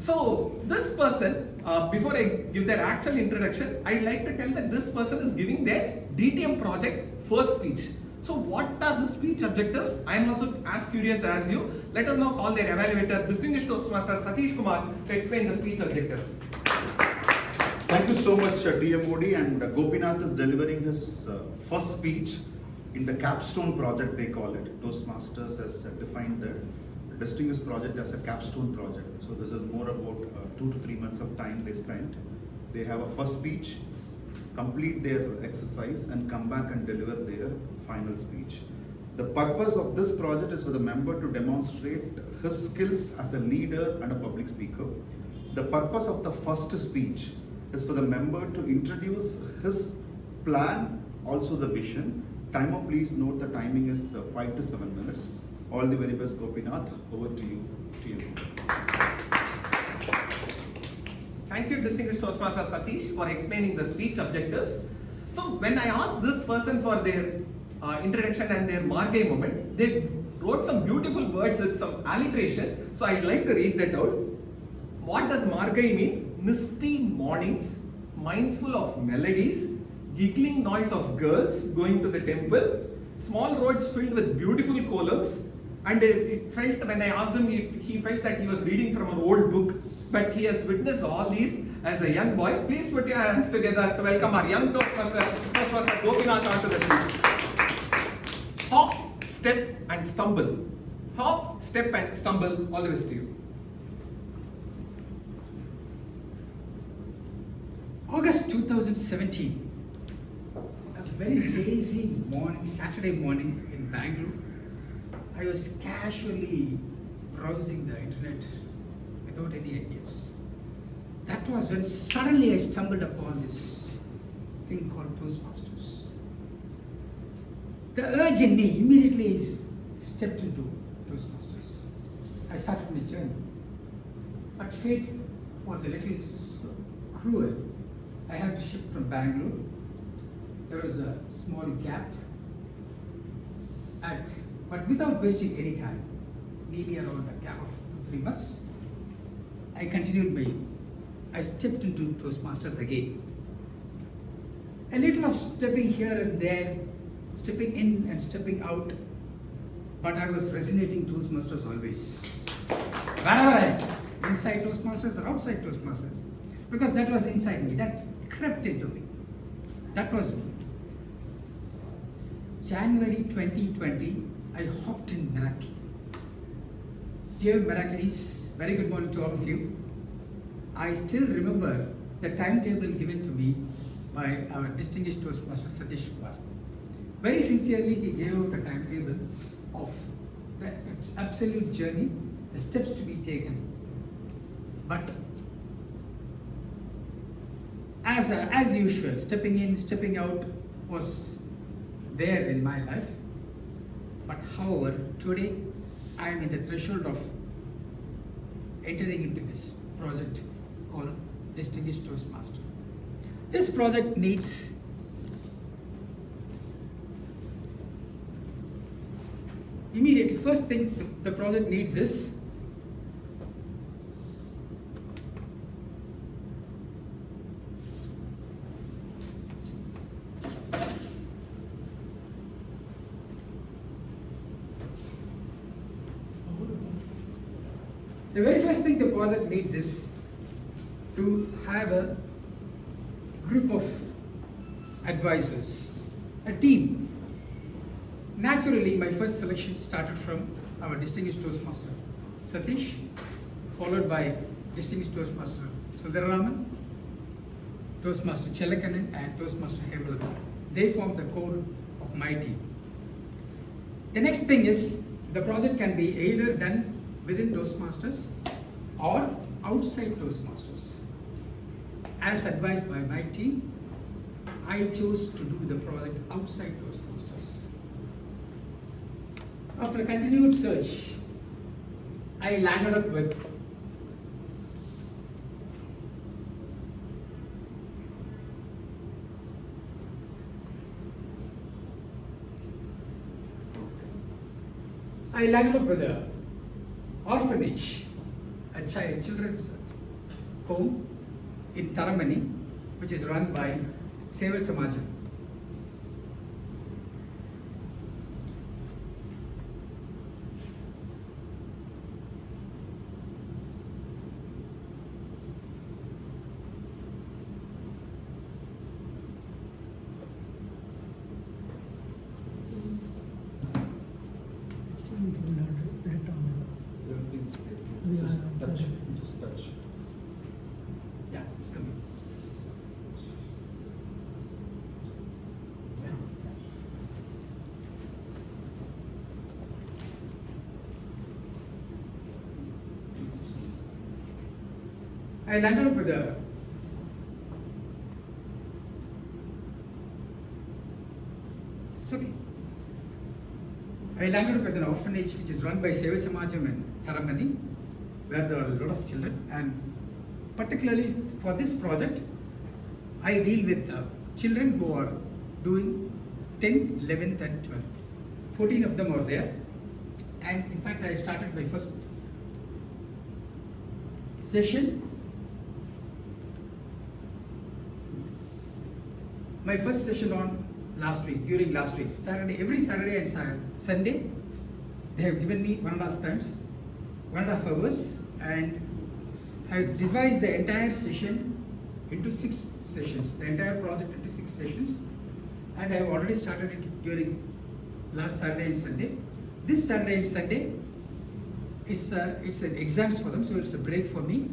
So this person, before I give their actual introduction, I'd like to tell that this person is giving their DTM project first speech. So what are the speech objectives? I am also as curious as you. Let us now call their evaluator, distinguished Toastmaster Satish Kumar, to explain the speech objectives. Thank you so much, DM Modi, and Gopinath is delivering his first speech in the capstone project, they call it. Toastmasters has defined the distinguished project as a capstone project. So this is more about 2 to 3 months of time they spent. They have a first speech, complete their exercise, and come back and deliver their final speech. The purpose of this project is for the member to demonstrate his skills as a leader and a public speaker. The purpose of the first speech is for the member to introduce his plan, also the vision, Timer, please note the timing is 5 to 7 minutes. All the very best, Gopinath. Over to you. Thank you, distinguished Toastmaster Satish, for explaining the speech objectives. So when I asked this person for their introduction and their Margai moment, they wrote some beautiful words with some alliteration. So I'd like to read that out. What does Margai mean? Misty mornings, mindful of melodies, giggling noise of girls going to the temple, small roads filled with beautiful columns, and it felt, when I asked him, he felt that he was reading from an old book, but he has witnessed all these as a young boy. Please put your hands together to welcome our young Toastmaster Gopinath onto the stage. Hop, step and stumble. Hop, step and stumble. All the best to you. August 2017, a very lazy morning, Saturday morning in Bangalore. I was casually browsing the internet without any ideas. That was when suddenly I stumbled upon this thing called Toastmasters. The urge in me immediately stepped into Toastmasters. I started my journey. But fate was a little cruel. I had to shift from Bangalore. There was a small gap. But without wasting any time, maybe around a gap of 2-3 months, I stepped into Toastmasters again. A little of stepping here and there, stepping in and stepping out, but I was resonating Toastmasters always. Wherever I am, inside Toastmasters or outside Toastmasters, because that was inside me, that crept into me. That was me. January 2020, I hopped in Meraki. Dear Meraki's, very good morning to all of you. I still remember the timetable given to me by our distinguished Toastmaster Satish Kumar. Very sincerely, he gave out a timetable of the absolute journey, the steps to be taken. But as usual, stepping in, stepping out was there in my life. But however, today I am in the threshold of entering into this project called Distinguished Toastmaster. This project needs immediately, first thing the project needs is the very first thing the project needs is to have a group of advisors, a team. Naturally, my first selection started from our distinguished Toastmaster Satish, followed by distinguished Toastmaster Sundararaman, Toastmaster Chelakanan, and Toastmaster Hemalata. They form the core of my team. The next thing is the project can be either done within Toastmasters or outside Toastmasters. As advised by my team, I chose to do the project outside Toastmasters. After a continued search, I landed up with a orphanage, a children's home in Taramani, which is run by Seva Samajan. Everything's great. Just touch. Yeah, it's coming. I landed up with a it's okay. I landed up at an orphanage which is run by Seva Samajam in Taramani, where there are a lot of children. And particularly for this project, I deal with children who are doing 10th, 11th and 12th. 14 of them are there. And in fact, I started my first session. On during last week, Saturday, every Saturday and Sunday, they have given me 1.5 hours, and I have devised the entire session into 6 sessions, the entire project into 6 sessions, and I have already started it during last Saturday and Sunday. This Saturday and Sunday it's an exams for them, so it's a break for me.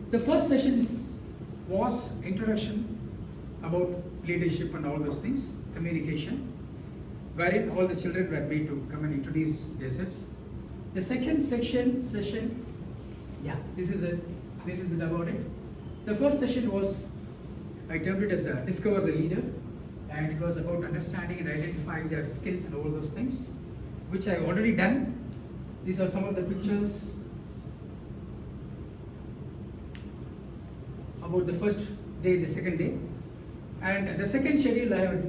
The first session was introduction about leadership and all those things, communication, wherein all the children were made to come and introduce themselves. The second session, yeah, this is it about it. The first session was, I termed it as Discover the Leader, and it was about understanding and identifying their skills and all those things, which I have already done. These are some of the pictures about the first day, the second day. And the second schedule I have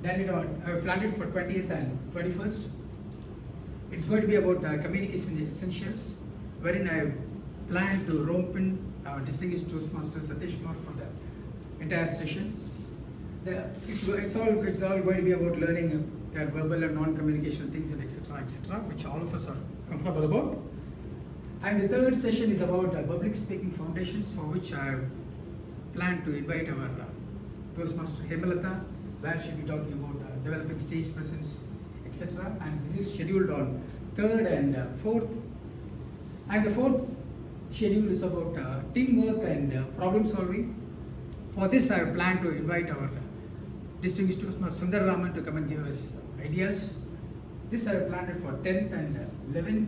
done it on, I have planned it for 20th and 21st. It's going to be about communication essentials, wherein I have planned to rope in distinguished Toastmaster Satish Kumar for the entire session. It's all going to be about learning their verbal and non-communication things and etc., which all of us are comfortable about. And the third session is about public speaking foundations, for which I have planned to invite our Toastmaster Hemalata, where she'll be talking about developing stage presence, etc. And this is scheduled on 3rd and 4th. And the 4th schedule is about teamwork and problem solving. For this, I have planned to invite our distinguished Toastmaster Sundar Raman to come and give us ideas. This I have planned it for 10th and 11th.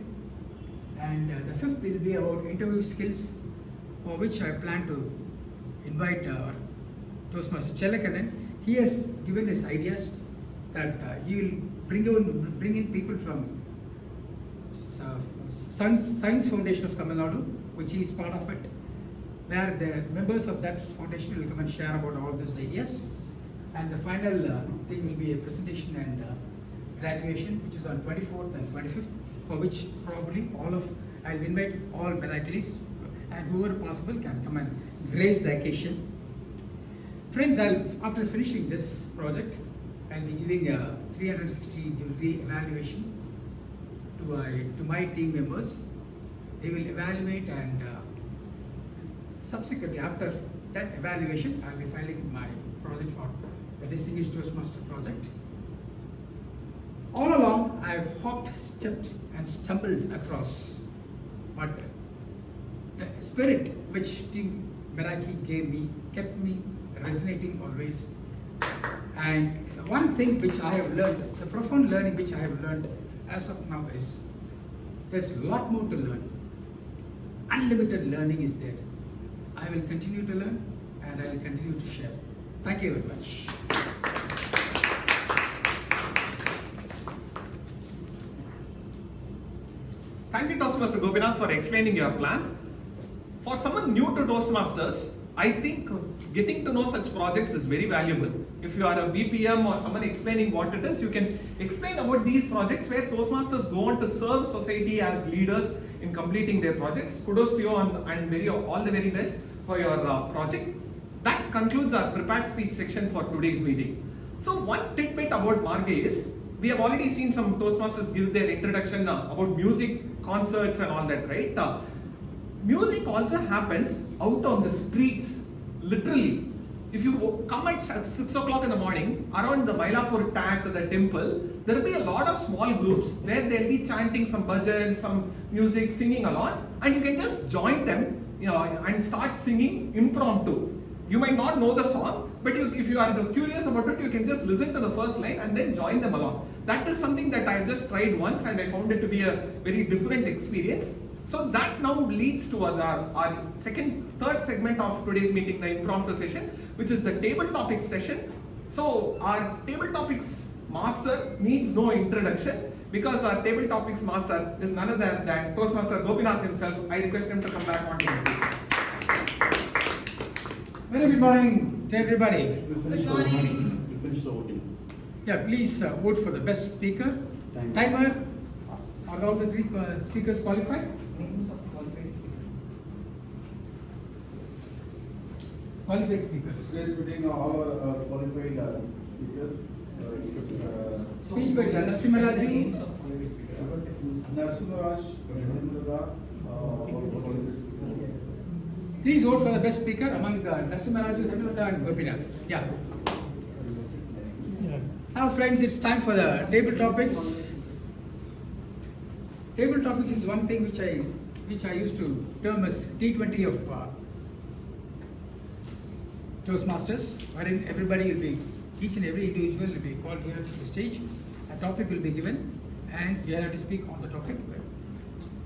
And the 5th will be about interview skills, for which I plan to invite our Toastmaster Chellakanan. He has given his ideas that he will bring in people from Science Foundation of Tamil Nadu, which he is part of it, where the members of that foundation will come and share about all those ideas. And the final thing will be a presentation and graduation, which is on 24th and 25th, for which probably I'll invite all Meraki's, and whoever possible can come and grace the occasion. Friends, after finishing this project, I'll be giving a 360-degree evaluation to my team members. They will evaluate, and subsequently after that evaluation, I'll be filing my project for the Distinguished Toastmaster project. All along, I've hopped, stepped, and stumbled across, but the spirit which Team Meraki gave me kept me resonating always. And the one thing which I have learned, the profound learning which I have learned as of now is, there's a lot more to learn. Unlimited learning is there. I will continue to learn, and I will continue to share. Thank you very much. Thank you, Toastmaster Gopinath, for explaining your plan. For someone new to Toastmasters, I think getting to know such projects is very valuable. If you are a BPM or someone explaining what it is, you can explain about these projects where Toastmasters go on to serve society as leaders in completing their projects. Kudos to you and all the very best for your project. That concludes our prepared speech section for today's meeting. So one tidbit about Margay is, we have already seen some Toastmasters give their introduction about music, concerts and all that, right? Music also happens out on the streets, literally. If you come at 6 o'clock in the morning, around the Mylapore tank, the temple, there will be a lot of small groups where they'll be chanting some bhajans, some music, singing along, and you can just join them, and start singing impromptu. You might not know the song, but if you are curious about it, you can just listen to the first line and then join them along. That is something that I just tried once, and I found it to be a very different experience. So that now leads to our third segment of today's meeting, the impromptu session, which is the table topics session. So our table topics master needs no introduction. Because our table topics master is none other than Toastmaster Gopinath himself. I request him to come back on to the stage. Very good morning to everybody. Good morning. We finished the voting. Yeah, please vote for the best speaker. Timer. Are all the three speakers qualified? Names of qualified speakers. Qualified speakers. Yes, putting all our qualified speakers. Speech by Narasimharaju. Narasimharaj, Please vote for the best speaker among Narasimharaju, Hemlata and Gopinath. Yeah. Now friends, it's time for the table topics. Table topics is one thing which I used to term as T20 of Toastmasters, wherein everybody will be, each and every individual will be called here to the stage. A topic will be given, and you have to speak on the topic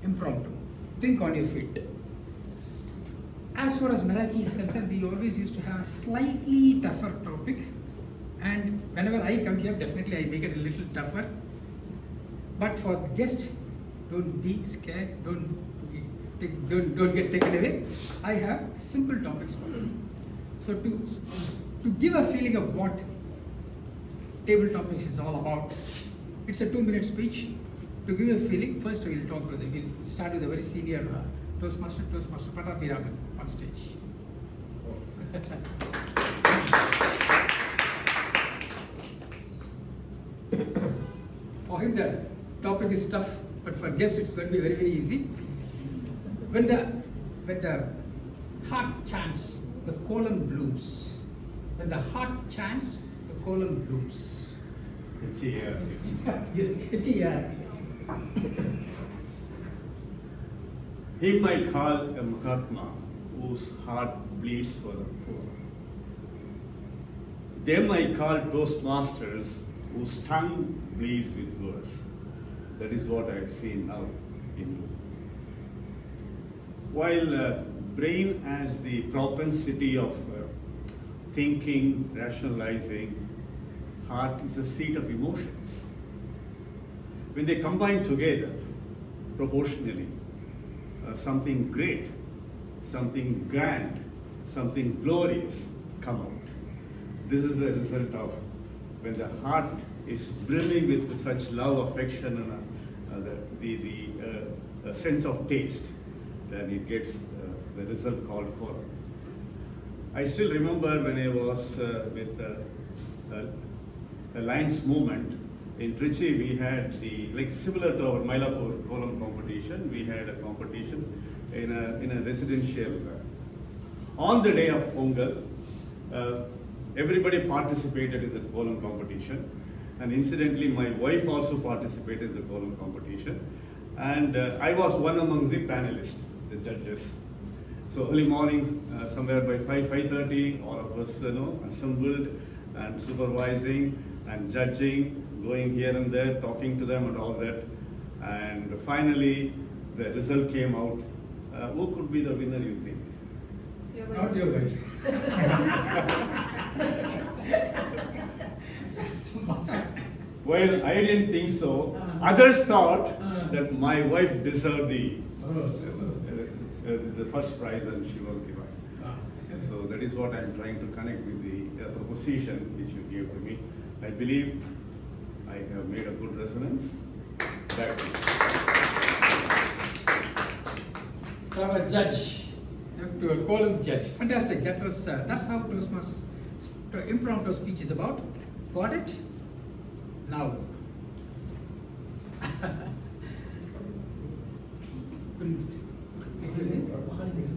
impromptu. Think on your feet. As far as Meraki is concerned, we always used to have a slightly tougher topic, and whenever I come here, definitely I make it a little tougher. But for the guest, don't be scared, don't get taken away. I have simple topics for you. So to give a feeling of what table topics is all about, it's a 2-minute speech. To give a feeling, first we'll start with a very senior Toastmaster Patapiraman on stage. For him the topic is tough, but for guests it's going to be very, very easy. When the heart chants, the colon blooms. When the heart chants, the colon blooms. Yes, it's a year. He might call a Mahatma whose heart bleeds for the poor. They might call Toastmasters whose tongue bleeds with words. That is what I've seen now in you. While brain has the propensity of thinking, rationalizing, heart is a seat of emotions. When they combine together, proportionally, something great, something grand, something glorious come out. This is the result of when the heart is brimming with such love, affection, and the sense of taste, then it gets the result called quorum. I still remember when I was with the Lions movement in Trichy, we had similar to our Mylapore column competition, we had a competition in a residential. On the day of Pongal, everybody participated in the column competition, and incidentally my wife also participated in the column competition, and I was one among the panelists, the judges. So early morning, somewhere by 5:30, all of us assembled and supervising and judging, going here and there, talking to them and all that. And finally, the result came out. Who could be the winner, you think? Not your wife. Well, I didn't think so. Others thought that my wife deserved the first prize and she was given. So that is what I'm trying to connect with the proposition which you gave to me. I believe I have made a good resonance. Back to you. From a judge to a column judge. Fantastic. That's how Toastmasters, impromptu speech is about. Got it? Now.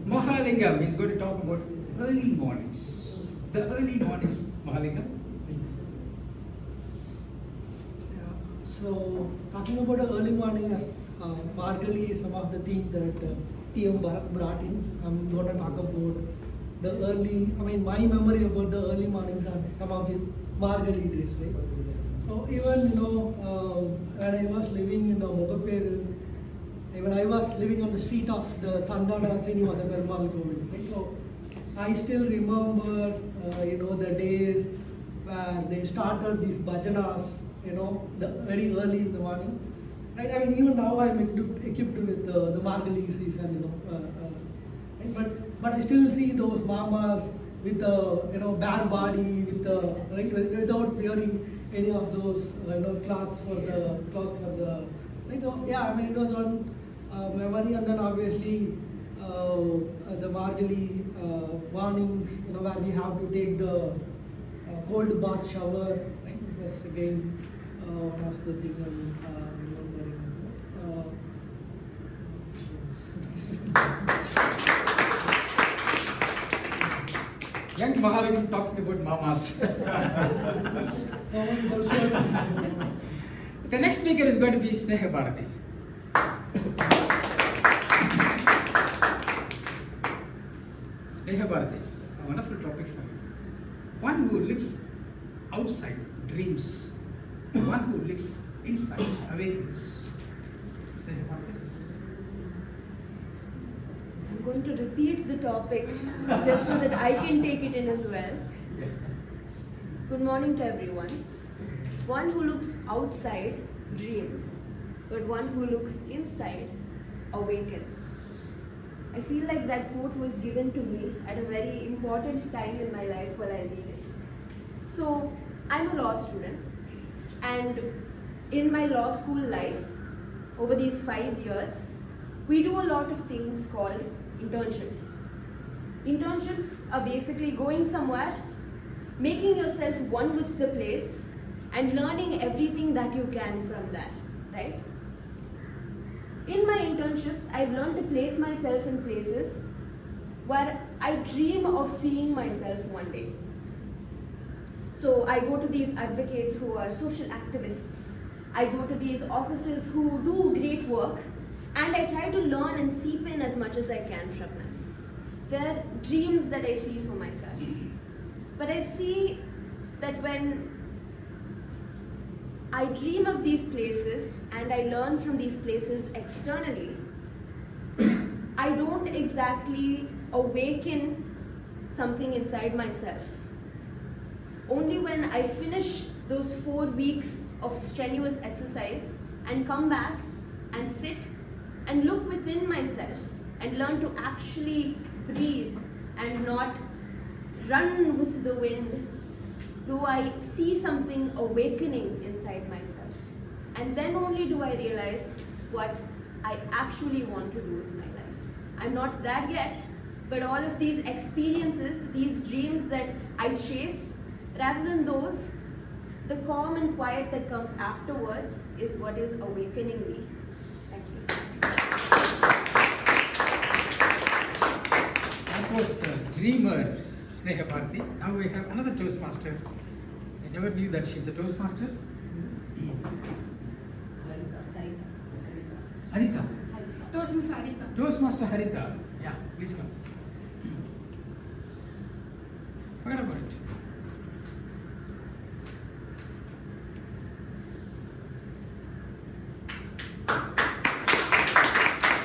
Mahalingam is going to talk about early mornings. The early mornings, Mahalingam. So, talking about the early morning, Margali, some of the things that TM Bharat brought in, I'm going to talk about the early, my memory about the early mornings are some of these Margali days, right? So, even, when I was living in the Mogaperu, even I was living on the street of the Sandana Srinivasa Perumal Kovil, right? So, I still remember, the days where they started these bhajanas, the very early in the morning. right? I mean, even now I'm equipped with the Margali season, right? But I still see those mamas with bare body, right, without wearing any of those cloth for the right. So, yeah, I mean, it was one memory, and then obviously the Margali warnings, where we have to take the cold bath shower, right? Because again, one of the things I'm remembering. Young Mahalingam talking about mamas. The next speaker is going to be Sneha Bharati. Sneha Bharati, a wonderful topic for you. One who looks outside dreams, one who looks inside awakens. Sneha Bharati. I'm going to repeat the topic just so that I can take it in as well. Yeah. Good morning to everyone. One who looks outside dreams, but one who looks inside awakens. I feel like that quote was given to me at a very important time in my life while I needed it. So, I'm a law student, and in my law school life, over these 5 years, we do a lot of things called internships. Internships are basically going somewhere, making yourself one with the place, and learning everything that you can from that, right? In my internships, I've learned to place myself in places where I dream of seeing myself one day. So I go to these advocates who are social activists. I go to these offices who do great work, and I try to learn and seep in as much as I can from them. They're dreams that I see for myself. But I see that when I dream of these places and I learn from these places externally, I don't exactly awaken something inside myself. Only when I finish those 4 weeks of strenuous exercise and come back and sit and look within myself and learn to actually breathe and not run with the wind, do I see something awakening inside myself. And then only do I realize what I actually want to do with my life. I'm not there yet, but all of these experiences, these dreams that I chase, rather than those, the calm and quiet that comes afterwards is what is awakening me. Thank you. That was dreamer Sneha Bharati. Now we have another Toastmaster. I never knew that she's a Toastmaster. Harita. Toastmaster Harita. Toastmaster Harita. Yeah, please come. Forget about it.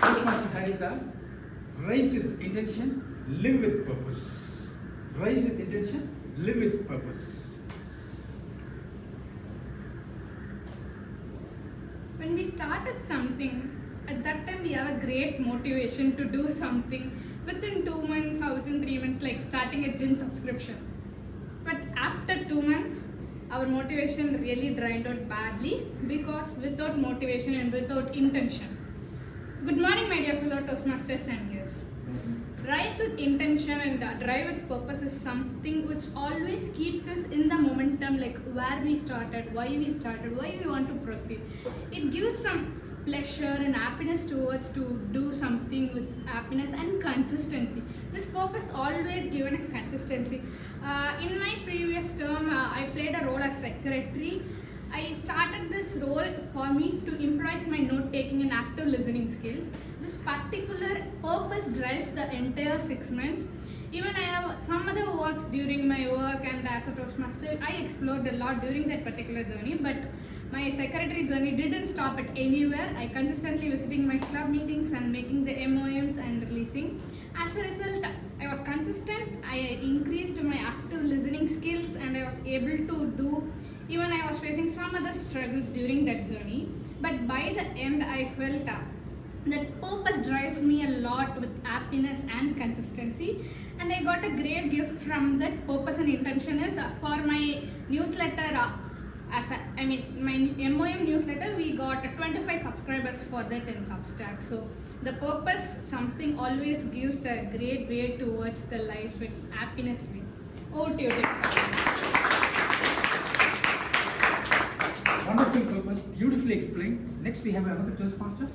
Toastmaster Harita. Rise with intention, live with purpose. Rise with intention, live with purpose. When we started something, at that time we have a great motivation to do something within 2 months or within 3 months, like starting a gym subscription. But after 2 months, our motivation really dried out badly because without motivation and without intention. Good morning, my dear fellow Toastmasters and guests. Rise with intention and drive with purpose is something which always keeps us in the momentum, like where we started, why we want to proceed. It gives some pleasure and happiness towards to do something with happiness and consistency. This purpose always given a consistency. In my previous term, I played a role as secretary. I started this role for me to improvise my note taking and active listening skills. This particular purpose drives the entire 6 months. Even I have some other works during my work and as a Toastmaster, I explored a lot during that particular journey, but my secretary journey didn't stop at anywhere. I consistently visiting my club meetings and making the MOMs and releasing. As a result, I was consistent, I increased my active listening skills, and I was able to do, even I was facing some other struggles during that journey. but by the end I felt that purpose drives me a lot with happiness and consistency, and I got a great gift from that purpose and intention is for my newsletter. My MOM newsletter, we got 25 subscribers for that in Substack. So the purpose, something always gives the great way towards the life with happiness way. Over to you, Wonderful purpose, beautifully explained. Next we have another Toastmaster.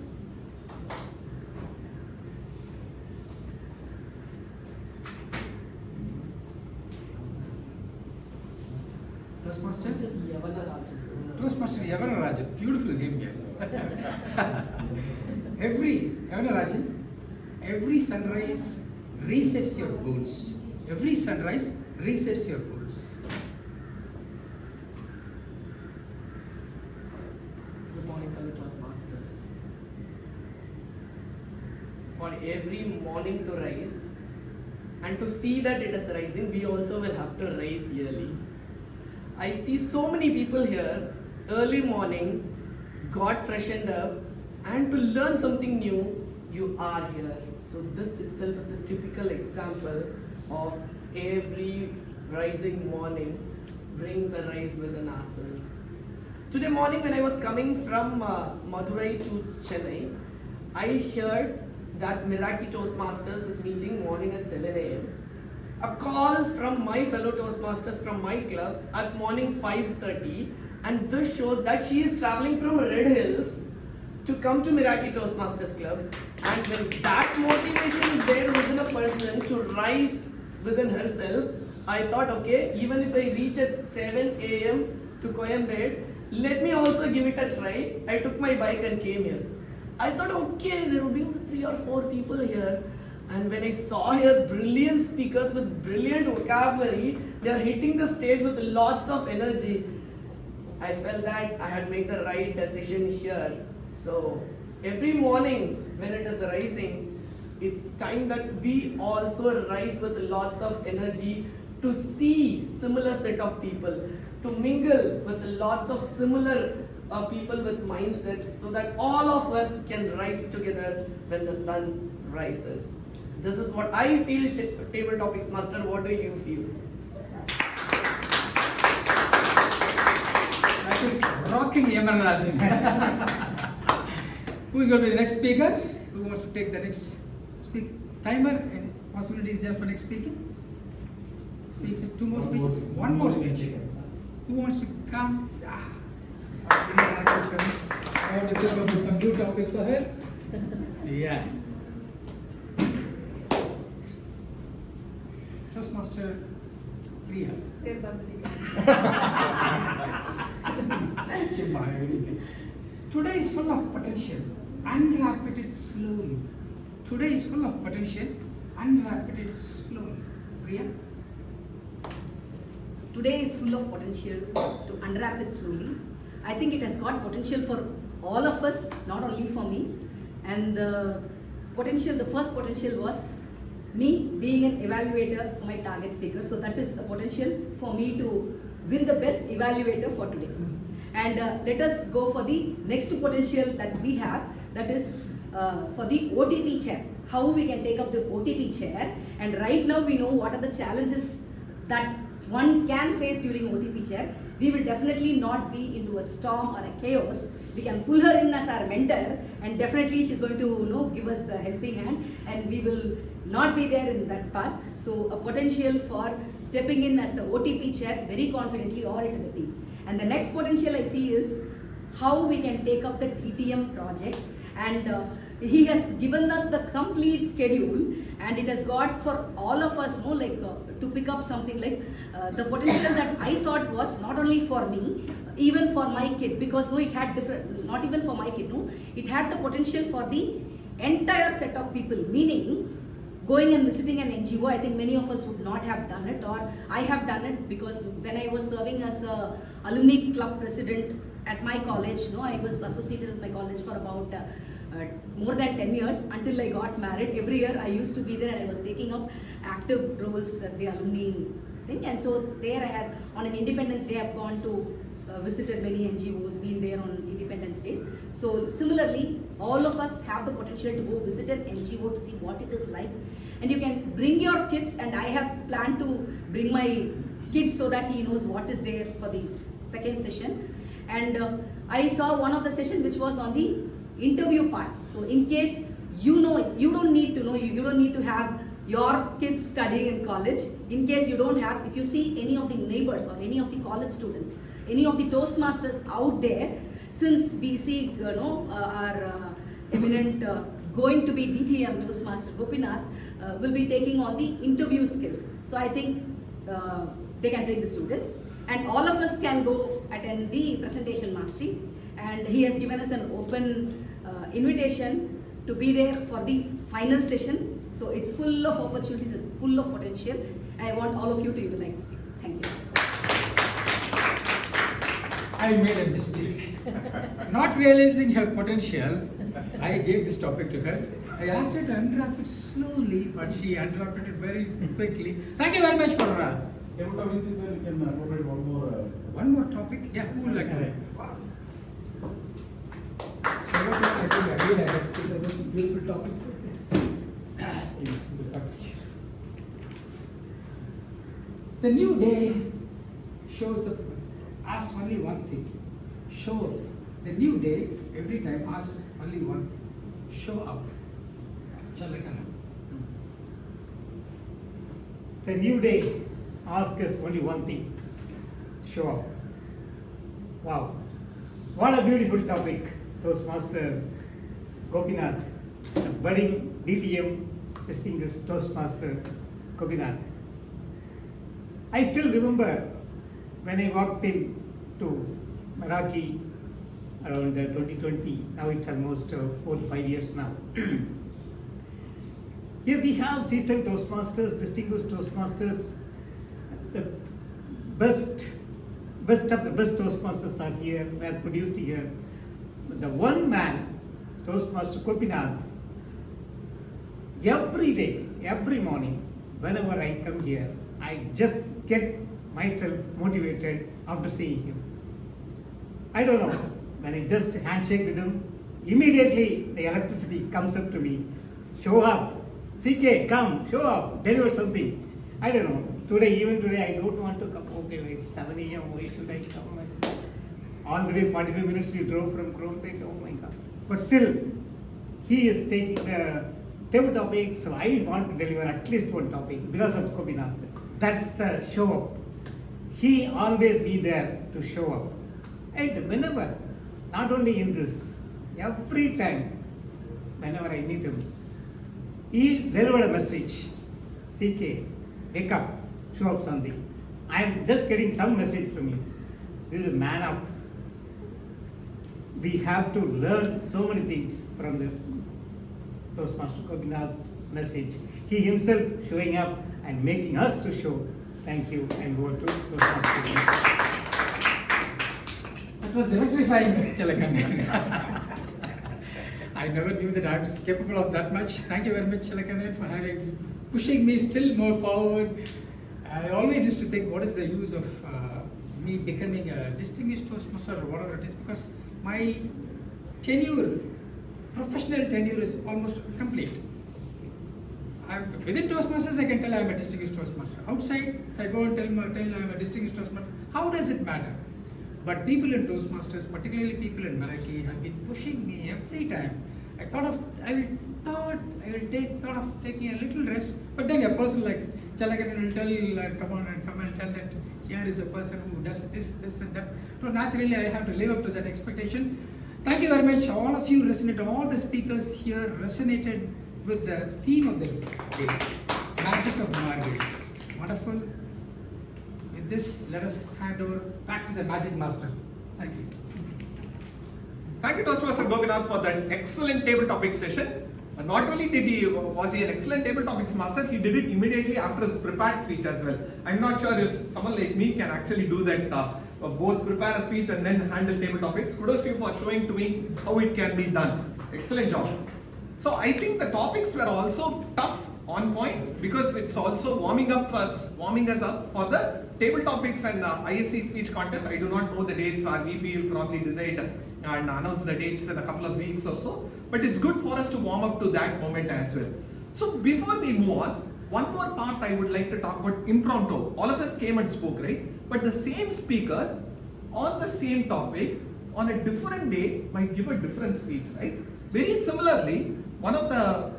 Toastmaster Yavanarajan, beautiful name here. Every sunrise resets your goals. Every sunrise resets your goals. Good morning, fellow Toastmasters. For every morning to rise and to see that it is rising, we also will have to rise yearly. I see so many people here, early morning, got freshened up, and to learn something new, you are here. So this itself is a typical example of every rising morning brings a rise within ourselves. Today morning when I was coming from Madurai to Chennai, I heard that Meraki Toastmasters is meeting morning at 7 a.m. A call from my fellow Toastmasters from my club at morning 5:30, and this shows that she is traveling from Red Hills to come to Meraki Toastmasters Club, and when that motivation is there within a person to rise within herself, I thought, okay, even if I reach at 7 a.m. to Coimbatore, let me also give it a try. I took my bike and came here. I thought, okay, there will be 3 or 4 people here. And when I saw here brilliant speakers with brilliant vocabulary, they are hitting the stage with lots of energy, I felt that I had made the right decision here. So every morning when it is rising, it's time that we also rise with lots of energy to see similar set of people, to mingle with lots of similar people with mindsets, so that all of us can rise together when the sun rises. This is what I feel, Table Topics Master. What do you feel? That is rocking Yamanarajan. Who is going to be the next speaker? Who wants to take the next timer? And possibilities there for next speaking? Speak 2 more speeches? 1 more speech. Who wants to come? I want to think about some new topics for her. Yeah. Toastmaster Priya. Today is full of potential. Unwrap it slowly. Today is full of potential. Unwrap it slowly. Priya? Today is full of potential. To unwrap it slowly. I think it has got potential for all of us, not only for me. And the first potential was me being an evaluator for my target speaker. So that is the potential for me to win the best evaluator for today. And let us go for the next potential that we have, that is for the OTP chair. How we can take up the OTP chair. And right now we know what are the challenges that one can face during OTP chair. We will definitely not be into a storm or a chaos. We can pull her in as our mentor, and definitely she's going to give us the helping hand, and we will not be there in that part. So a potential for stepping in as the OTP chair very confidently or into the team. And the next potential I see is how we can take up the TTM project, and he has given us the complete schedule, and it has got for all of us to pick up something like the potential that I thought was not only for me, even for my kid, because it had different, not even for my kid, it had the potential for the entire set of people, meaning going and visiting an NGO. I think many of us would not have done it, or I have done it because when I was serving as a alumni club president at my college, I was associated with my college for about more than 10 years until I got married. Every year I used to be there, and I was taking up active roles as the alumni thing. And so there I had, on an Independence Day, I've gone to visited many NGOs, been there on Independence Days. So similarly, all of us have the potential to go visit an NGO to see what it is like. And you can bring your kids, and I have planned to bring my kids so that he knows what is there for the second session. And I saw one of the session which was on the interview part. So in case you know, you don't need to know, you don't need to have your kids studying in college. In case you don't have, if you see any of the neighbors or any of the college students, any of the Toastmasters out there, since we see our eminent going to be DTM Toastmaster Gopinath will be taking on the interview skills. So I think they can bring the students, and all of us can go attend the presentation mastery, and he has given us an open invitation to be there for the final session. So it's full of opportunities, it's full of potential, and I want all of you to utilize this. Thank you. I made a mistake. Not realizing her potential, I gave this topic to her. I asked her to unwrap it slowly, but she unwrapped it very quickly. Thank you very much for You can provide one more topic. Yeah, who would like to? Beautiful topic. The new day shows up, asks only one thing. Show. The new day every time asks only one thing. Show up. Chalakana. The new day asks us only one thing. Show up. Wow. What a beautiful topic. Toastmaster Gopinath, the budding DTM distinguished Toastmaster Gopinath. I still remember when I walked in to Meraki around 2020. Now it's almost 4 to 5 years now. Here we have seasoned Toastmasters, distinguished Toastmasters. The best of the best Toastmasters are here, were produced here. The one man, Toastmaster Gopinath, every day, every morning, whenever I come here, I just get myself motivated after seeing him. I don't know, when I just handshake with him, immediately the electricity comes up to me. Show up, CK, come, show up, deliver something. I don't know, even today I don't want to come. Okay, it's 7 a.m., why should I come? On the way, 45 minutes we drove from Chromebait, oh my God. But still, he is taking the table topic, so I want to deliver at least one topic because of Gopinath. That's the show up. He always be there to show up. And whenever, not only in this, every time, whenever I meet him, he delivered a message. CK, wake up, show up something. I'm just getting some message from you. This is a man of. We have to learn so many things from the Toastmaster Gopinath message. He himself showing up and making us to show. Thank you, and over to Toastmaster. That was electrifying, Chalakana. I never knew that I was capable of that much. Thank you very much, Chalakana, for pushing me still more forward. I always used to think, what is the use of me becoming a distinguished Toastmaster or whatever it is, because my tenure, professional tenure is almost complete. Within Toastmasters, I can tell I am a distinguished Toastmaster. Outside, if I go and tell I am a distinguished Toastmaster, how does it matter? But people in Toastmasters, particularly people in Meraki, have been pushing me every time. I thought of taking a little rest, but then a person like Chalakaran will tell, come and tell that here is a person who does this and that. So naturally, I have to live up to that expectation. Thank you very much. All of you resonated, all the speakers here resonated with the theme of the day, Magic of Meraki. Wonderful. With this, let us hand over back to the Magic Master. Thank you. Thank you, Toastmaster Gopinath, for that excellent table topic session. Not only was he an excellent table topics master, he did it immediately after his prepared speech as well. I'm not sure if someone like me can actually do that, both prepare a speech and then handle table topics. Kudos to you for showing to me how it can be done. Excellent job. So I think the topics were also tough on point because it's also warming us up for the table topics and ISC speech contest. I do not know the dates. Our VP will probably decide and announce the dates in a couple of weeks or so. But it's good for us to warm up to that moment as well. So before we move on, one more part I would like to talk about impromptu. All of us came and spoke, right? But the same speaker on the same topic on a different day might give a different speech, right? Very similarly, one of the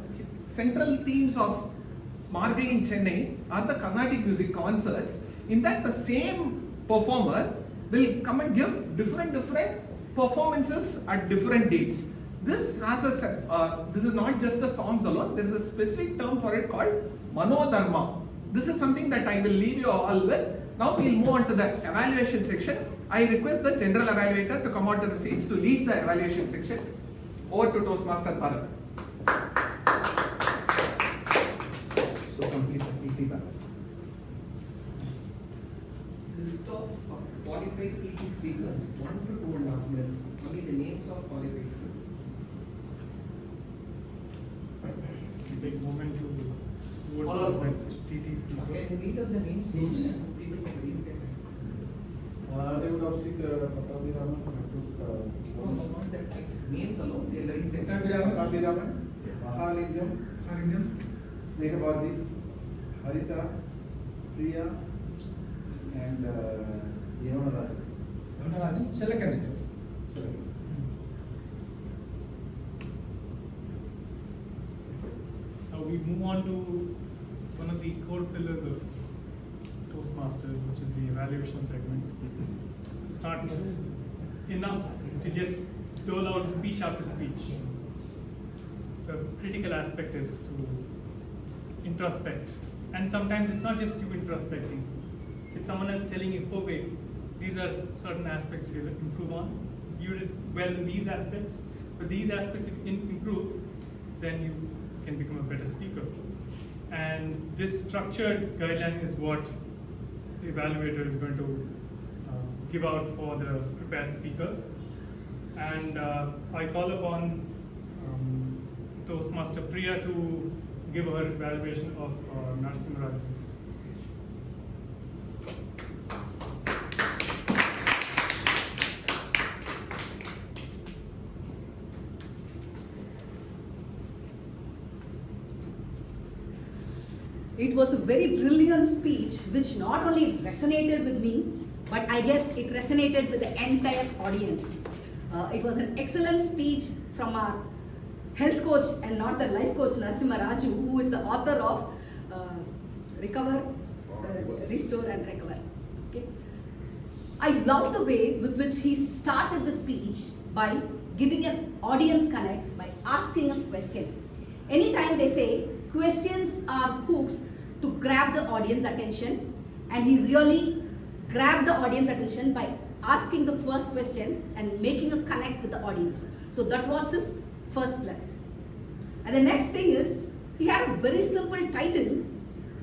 central themes of Meraki in Chennai are the Carnatic music concerts. In that, the same performer will come and give different performances at different dates. This has this is not just the songs alone. There is a specific term for it called Manodharma. This is something that I will leave you all with. Now we'll move on to the evaluation section. I request the general evaluator to come out to the stage to lead the evaluation section. Over to Toastmaster Bharat. So complete the PT panel. List of qualified PT speakers, 1 to 2.5 minutes. Only the names of qualified speakers. Take a moment to vote Follow for the best TT speaker. Can you read out the names? People can read them. They would have seen Patabi Raman, No, not the types. Names alone, they will read them. Patabi Raman, Mahalingam, Snehabadi, Harita, Priya, and Yamanaraj. Now we move on to one of the core pillars of Toastmasters, which is the evaluation segment. It's not enough to just dole out speech after speech. The critical aspect is to introspect. And sometimes it's not just you introspecting. It's someone else telling you, oh wait, these are certain aspects that you will improve on. You did well in these aspects, but these aspects if you improve, then you can become a better speaker. And this structured guideline is what the evaluator is going to give out for the prepared speakers. And I call upon Toastmaster Priya to give her evaluation of Narasimharaju's speech. It was a very brilliant speech which not only resonated with me, but I guess it resonated with the entire audience. It was an excellent speech from our health coach and not the life coach Narasimha Raju, who is the author of Recover, Restore and Recover. Okay. I love the way with which he started the speech by giving an audience connect by asking a question. Anytime they say questions are hooks to grab the audience attention, and he really grabbed the audience attention by asking the first question and making a connect with the audience. So that was his first plus. And the next thing is, he had a very simple title,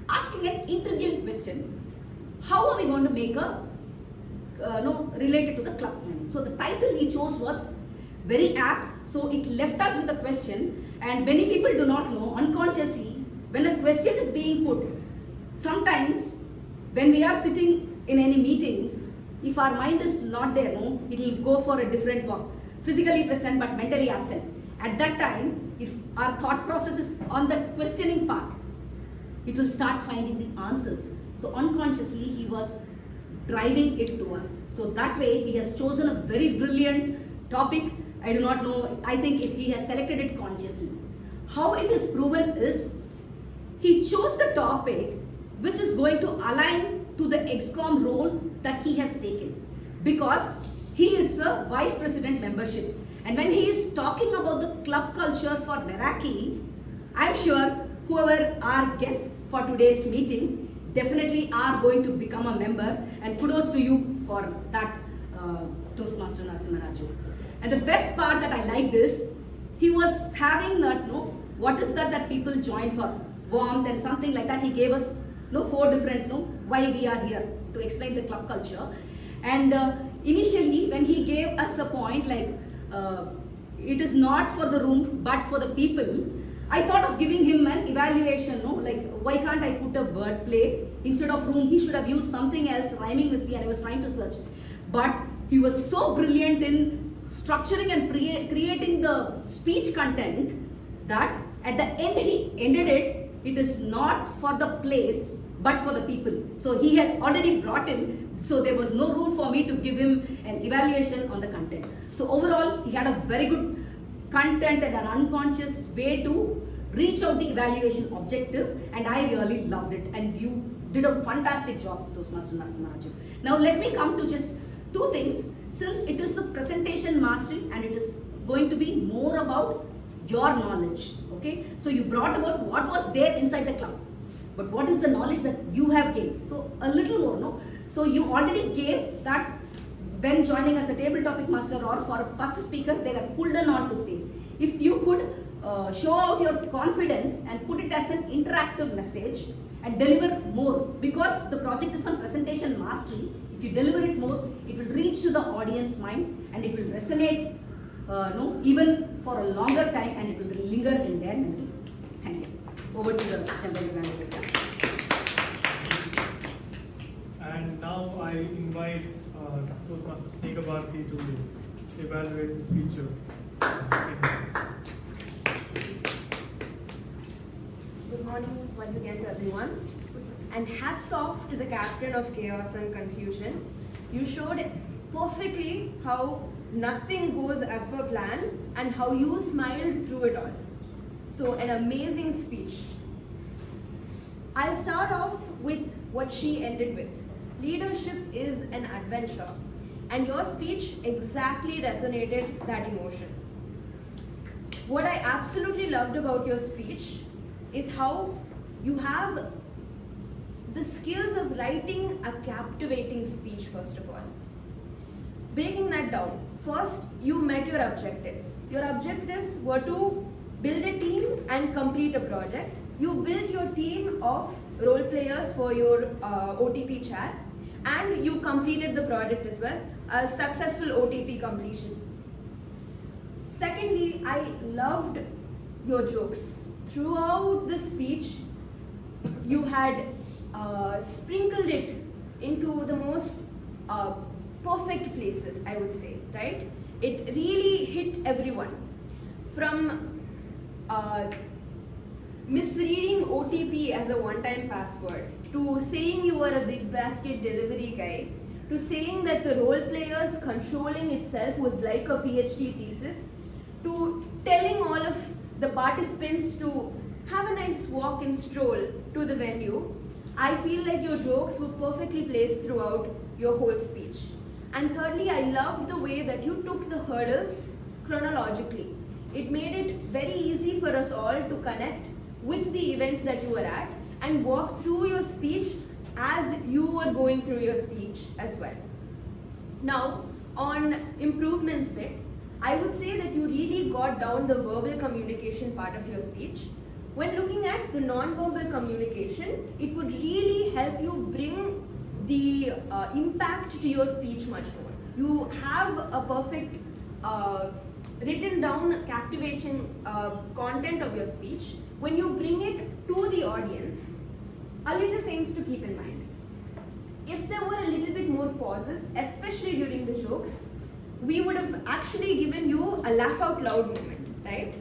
asking an intriguing question. How are we going to make a related to the club? So the title he chose was very apt. So it left us with a question, and many people do not know unconsciously when a question is being put. Sometimes when we are sitting in any meetings, if our mind is not there, it will go for a different work. Physically present but mentally absent. At that time, if our thought process is on the questioning part, it will start finding the answers. So unconsciously, he was driving it to us. So that way, he has chosen a very brilliant topic. I do not know, I think if he has selected it consciously. How it is proven is, he chose the topic which is going to align to the ExCom role that he has taken. Because he is a vice president membership. And when he is talking about the club culture for Meraki, I'm sure whoever our guests for today's meeting definitely are going to become a member, and kudos to you for that, Toastmaster Narasimha Raju. And the best part that I liked is, he was having that, what is that people join for? Warmth and something like that. He gave us 4 different, why we are here, to explain the club culture. And initially, when he gave us the point like, it is not for the room, but for the people, I thought of giving him an evaluation, no? Like, why can't I put a word play? Instead of room, he should have used something else rhyming with me, and I was trying to search. But he was so brilliant in structuring and creating the speech content that at the end he ended it, it is not for the place, but for the people. So he had already brought in, so there was no room for me to give him an evaluation on the content. So overall, he had a very good content and an unconscious way to reach out the evaluation objective, and I really loved it, and you did a fantastic job, Toastmaster Narasimharaju. Now let me come to just two things. Since it is the presentation mastery and it is going to be more about your knowledge, okay? So you brought about what was there inside the club, but what is the knowledge that you have gained? So a little more, no? So you already gave that when joining as a table topic master or for a first speaker, they were pulled on to stage. If you could show out your confidence and put it as an interactive message and deliver more, because the project is on presentation mastery, if you deliver it more, it will reach to the audience mind and it will resonate even for a longer time, and it will linger in their memory. Thank you. Over to the general manager. And now I invite Toastmaster Sneka Bharati to evaluate the speech of Good morning once again to everyone. And hats off to the captain of Chaos and Confusion. You showed perfectly how nothing goes as per plan and how you smiled through it all. So an amazing speech. I'll start off with what she ended with. Leadership is an adventure, and your speech exactly resonated that emotion. What I absolutely loved about your speech is how you have the skills of writing a captivating speech, first of all. Breaking that down, first you met your objectives. Your objectives were to build a team and complete a project. You built your team of role players for your OTP chat, and you completed the project as well, a successful OTP completion. Secondly, I loved your jokes. Throughout the speech, you had sprinkled it into the most perfect places, I would say, right? It really hit everyone. From misreading OTP as a one-time password, to saying you were a big basket delivery guy, to saying that the role players controlling itself was like a PhD thesis, to telling all of the participants to have a nice walk and stroll to the venue. I feel like your jokes were perfectly placed throughout your whole speech. And thirdly, I loved the way that you took the hurdles chronologically. It made it very easy for us all to connect with the event that you were at and walk through your speech as you were going through your speech as well. Now, on improvements bit, I would say that you really got down the verbal communication part of your speech. When looking at the non-verbal communication, it would really help you bring the impact to your speech much more. You have a perfect written down captivating content of your speech. When you bring it to the audience, a little things to keep in mind. If there were a little bit more pauses, especially during the jokes, we would have actually given you a laugh out loud moment, right?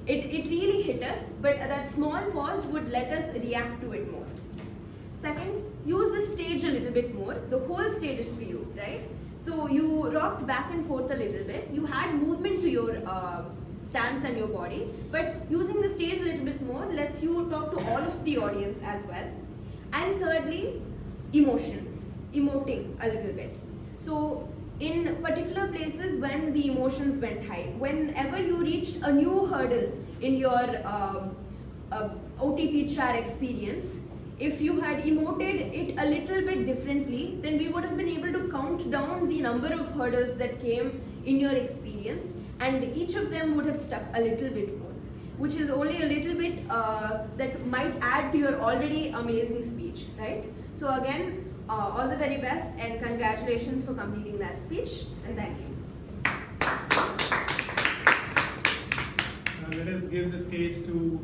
It really hit us, but that small pause would let us react to it more. Second, use the stage a little bit more. The whole stage is for you, right? So you rocked back and forth a little bit. You had movement to your stance and your body, but using the stage a little bit more lets you talk to all of the audience as well. And thirdly, emotions, emoting a little bit. So in particular places when the emotions went high, whenever you reached a new hurdle in your OTP chat experience, if you had emoted it a little bit differently, then we would have been able to count down the number of hurdles that came in your experience, and each of them would have stuck a little bit more, which is only a little bit that might add to your already amazing speech, right? So again, all the very best and congratulations for completing that speech, and thank you. let us give the stage to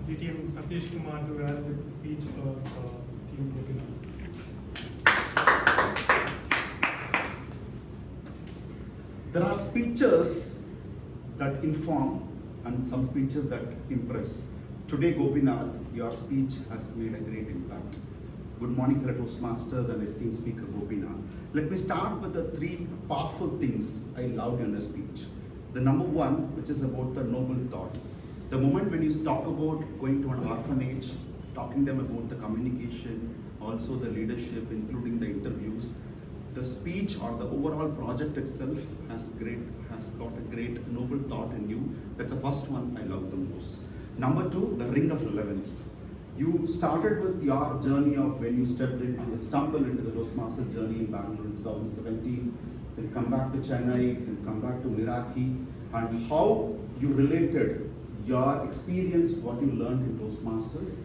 GTM Satish Kumar to run with the speech of Team Gopinath. There are speeches that inform and some speeches that impress. Today, Gopinath, your speech has made a great impact. Good morning, fellow Toastmasters and esteemed speaker Gopinath. Let me start with the three powerful things I loved in the speech. The number one, which is about the noble thought. The moment when you talk about going to an orphanage, talking them about the communication, also the leadership, including the interviews, the speech or the overall project itself has got a great noble thought in you. That's the first one I love the most. Number two, the ring of relevance. You started with your journey of when you stumbled into the Toastmaster journey in Bangalore in 2017, then come back to Chennai, then come back to Meraki, and how you related your experience, what you learned in Toastmasters,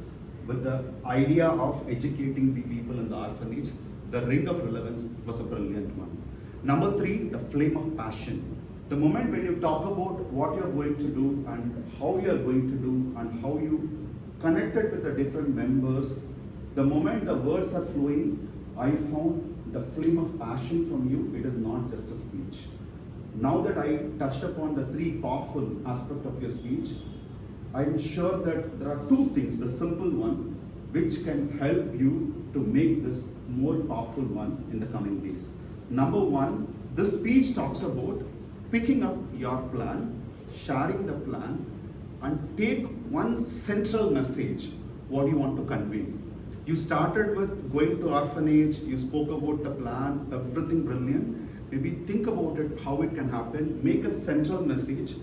with the idea of educating the people in the orphanage. The ring of relevance was a brilliant one. Number three, the flame of passion. The moment when you talk about what you're going to do and how you're going to do and how you connected with the different members, the moment the words are flowing, I found the flame of passion from you. It is not just a speech. Now that I touched upon the three powerful aspects of your speech, I'm sure that there are two things, the simple one, which can help you to make this more powerful one in the coming days. Number one, this speech talks about picking up your plan, sharing the plan, and take one central message, what you want to convey. You started with going to orphanage, you spoke about the plan, everything brilliant. Maybe think about it, how it can happen, make a central message,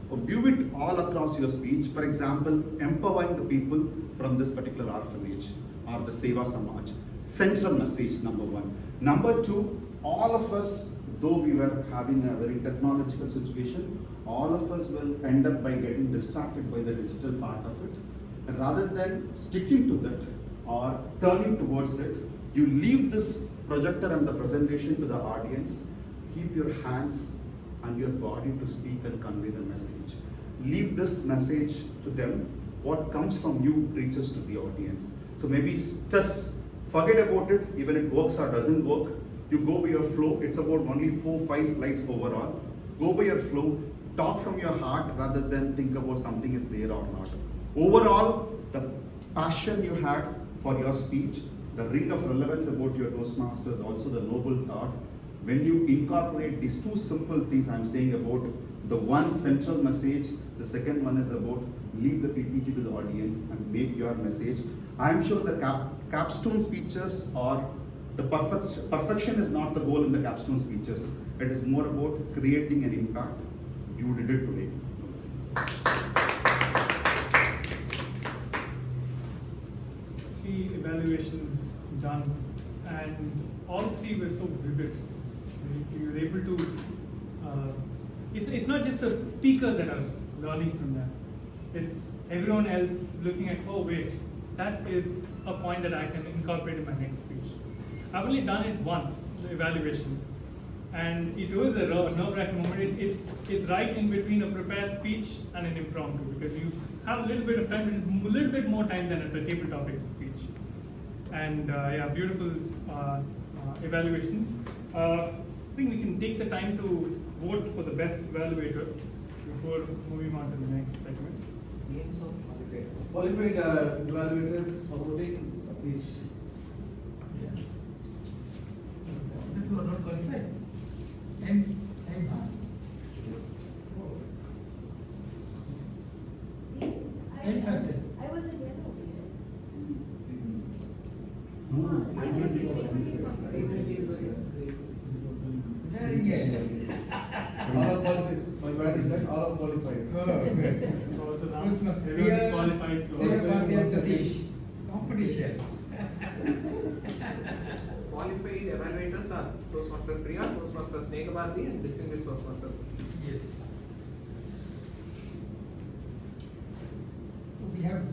or view it all across your speech. For example, empowering the people from this particular orphanage or the Seva Samaj. Central message, number one. Number two, all of us, though we were having a very technological situation, all of us will end up by getting distracted by the digital part of it. And rather than sticking to that or turning towards it, you leave this projector and the presentation to the audience. Keep your hands and your body to speak and convey the message. Leave this message to them. What comes from you reaches to the audience. So maybe just forget about it, even if it works or doesn't work. You go by your flow. It's about only 4-5 slides overall. Go by your flow. Talk from your heart rather than think about something is there or not. Overall, the passion you had for your speech, the ring of relevance about your Toastmasters, also the noble thought. When you incorporate these two simple things I'm saying about the one central message, the second one is about leave the PPT to the audience and make your message. I'm sure the capstone speeches or the perfection is not the goal in the capstone speeches. It is more about creating an impact. You did it today. 3 evaluations done, and all 3 were so vivid. You were able to, it's not just the speakers that are learning from that. It's everyone else looking at, oh wait, that is a point that I can incorporate in my next speech. I've only done it once, the evaluation. And it was a nerve-wracking moment. It's right in between a prepared speech and an impromptu, because you have a little bit of time, a little bit more time than at the table topics speech. And yeah, beautiful evaluations. I think we can take the time to vote for the best evaluator before moving on to the next segment. Names of qualified evaluators supporting Satish. That who are not qualified. And in fact, I wasn't here. All are qualified. My bad is that all are qualified. Oh, good. Also now, Toastmaster everyone's Priya, qualified, so Satish. Competition. Qualified evaluators are Toastmaster Priya, Toastmaster Snehgabardi, and Distinguished Toastmasters. Yes. We have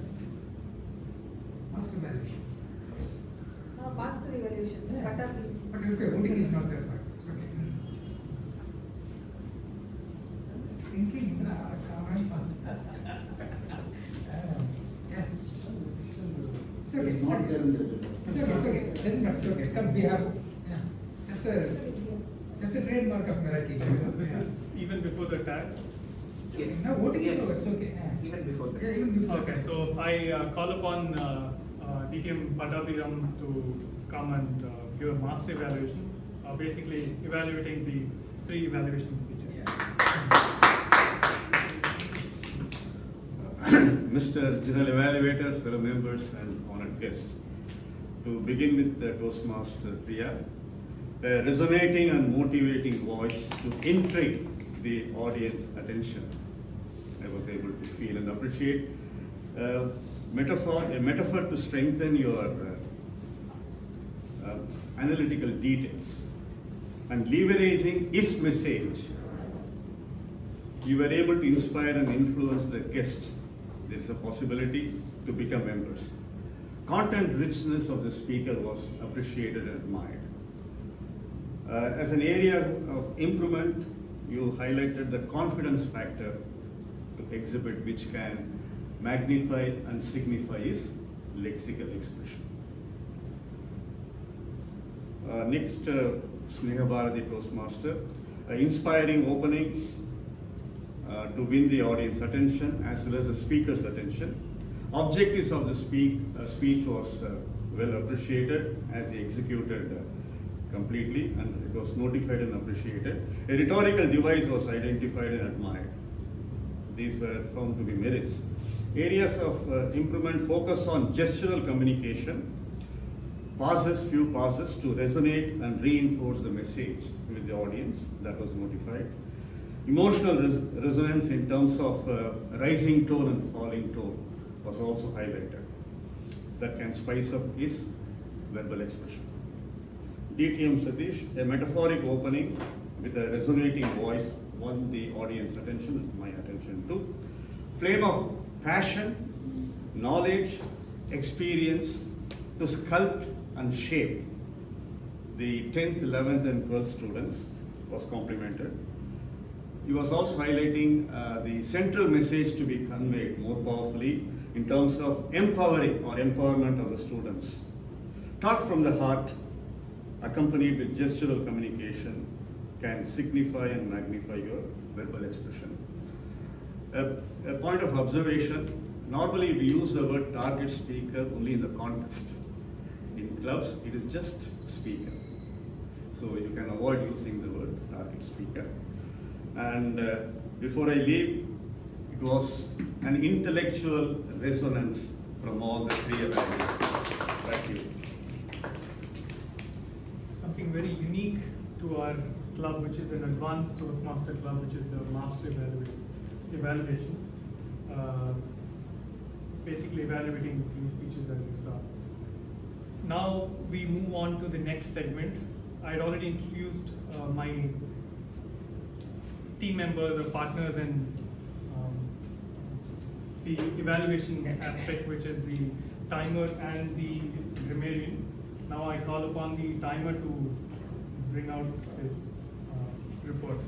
master evaluation. Master evaluation. Yeah. Cutter, please. But okay, voting is not that part. Okay. Thinking in the It's okay. It's not there in the agenda. It's okay. It's okay. Doesn't matter. It's okay. Come, we have. Yeah. That's a trademark of Meraki. This is even before the tag. Yes. No, voting is Yes. over. It's okay. Even before that. Yeah, even before. Okay, so I call upon DTM Padabiram to come and give a master evaluation, basically evaluating the 3 evaluation speeches. Mr. General Evaluator, fellow members and honored guests. To begin with the Toastmaster Priya, a resonating and motivating voice to intrigue the audience attention. I was able to feel and appreciate a metaphor to strengthen your analytical details and leveraging his message. You were able to inspire and influence the guest. There is a possibility to become members. Content richness of the speaker was appreciated and admired. As an area of improvement, you highlighted the confidence factor to exhibit, which can magnify and signify his lexical expression. Next, Sneha Bharati Toastmaster, inspiring opening to win the audience attention as well as the speaker's attention. Objectives of the speech was well appreciated as he executed completely, and it was notified and appreciated. A rhetorical device was identified and admired. These were found to be merits. Areas of improvement focus on gestural communication, few pauses to resonate and reinforce the message with the audience. That was notified. Emotional resonance in terms of rising tone and falling tone was also highlighted. That can spice up his verbal expression. DTM Satish, a metaphoric opening with a resonating voice won the audience attention, my attention too. Flame of passion, knowledge, experience to sculpt and shape the 10th, 11th and 12th students was complimented. He was also highlighting the central message to be conveyed more powerfully in terms of empowering or empowerment of the students. Talk from the heart, accompanied with gestural communication, can signify and magnify your verbal expression. A point of observation, normally we use the word target speaker only in the contest. In clubs, it is just speaker. So you can avoid using the word target speaker. And before I leave, it was an intellectual resonance from all the 3 evaluators. Thank you. Something very unique to our club, which is an advanced Toastmaster club, which is a master evaluation. Basically evaluating 3 speeches as you saw. Now we move on to the next segment. I had already introduced my team members or partners in the evaluation aspect, which is the timer and the grammarian. Now I call upon the timer to bring out his report.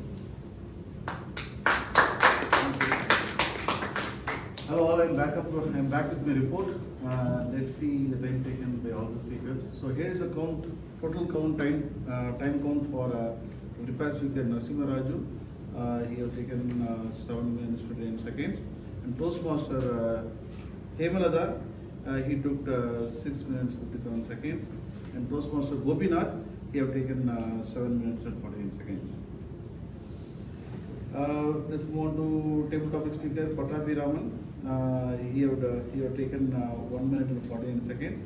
Hello all, I'm back with my report. Let's see the time taken by all the speakers. So here is the count, total count time count for repair speaker Narasimha Raju. He has taken 7 minutes 29 seconds. And Toastmaster Hemalada, he took 6 minutes 57 seconds. And Toastmaster Gopinath, he have taken 7 minutes and 48 seconds. Let's move on to table topic speaker Patabi Raman. He have taken 1 minute and 49 seconds.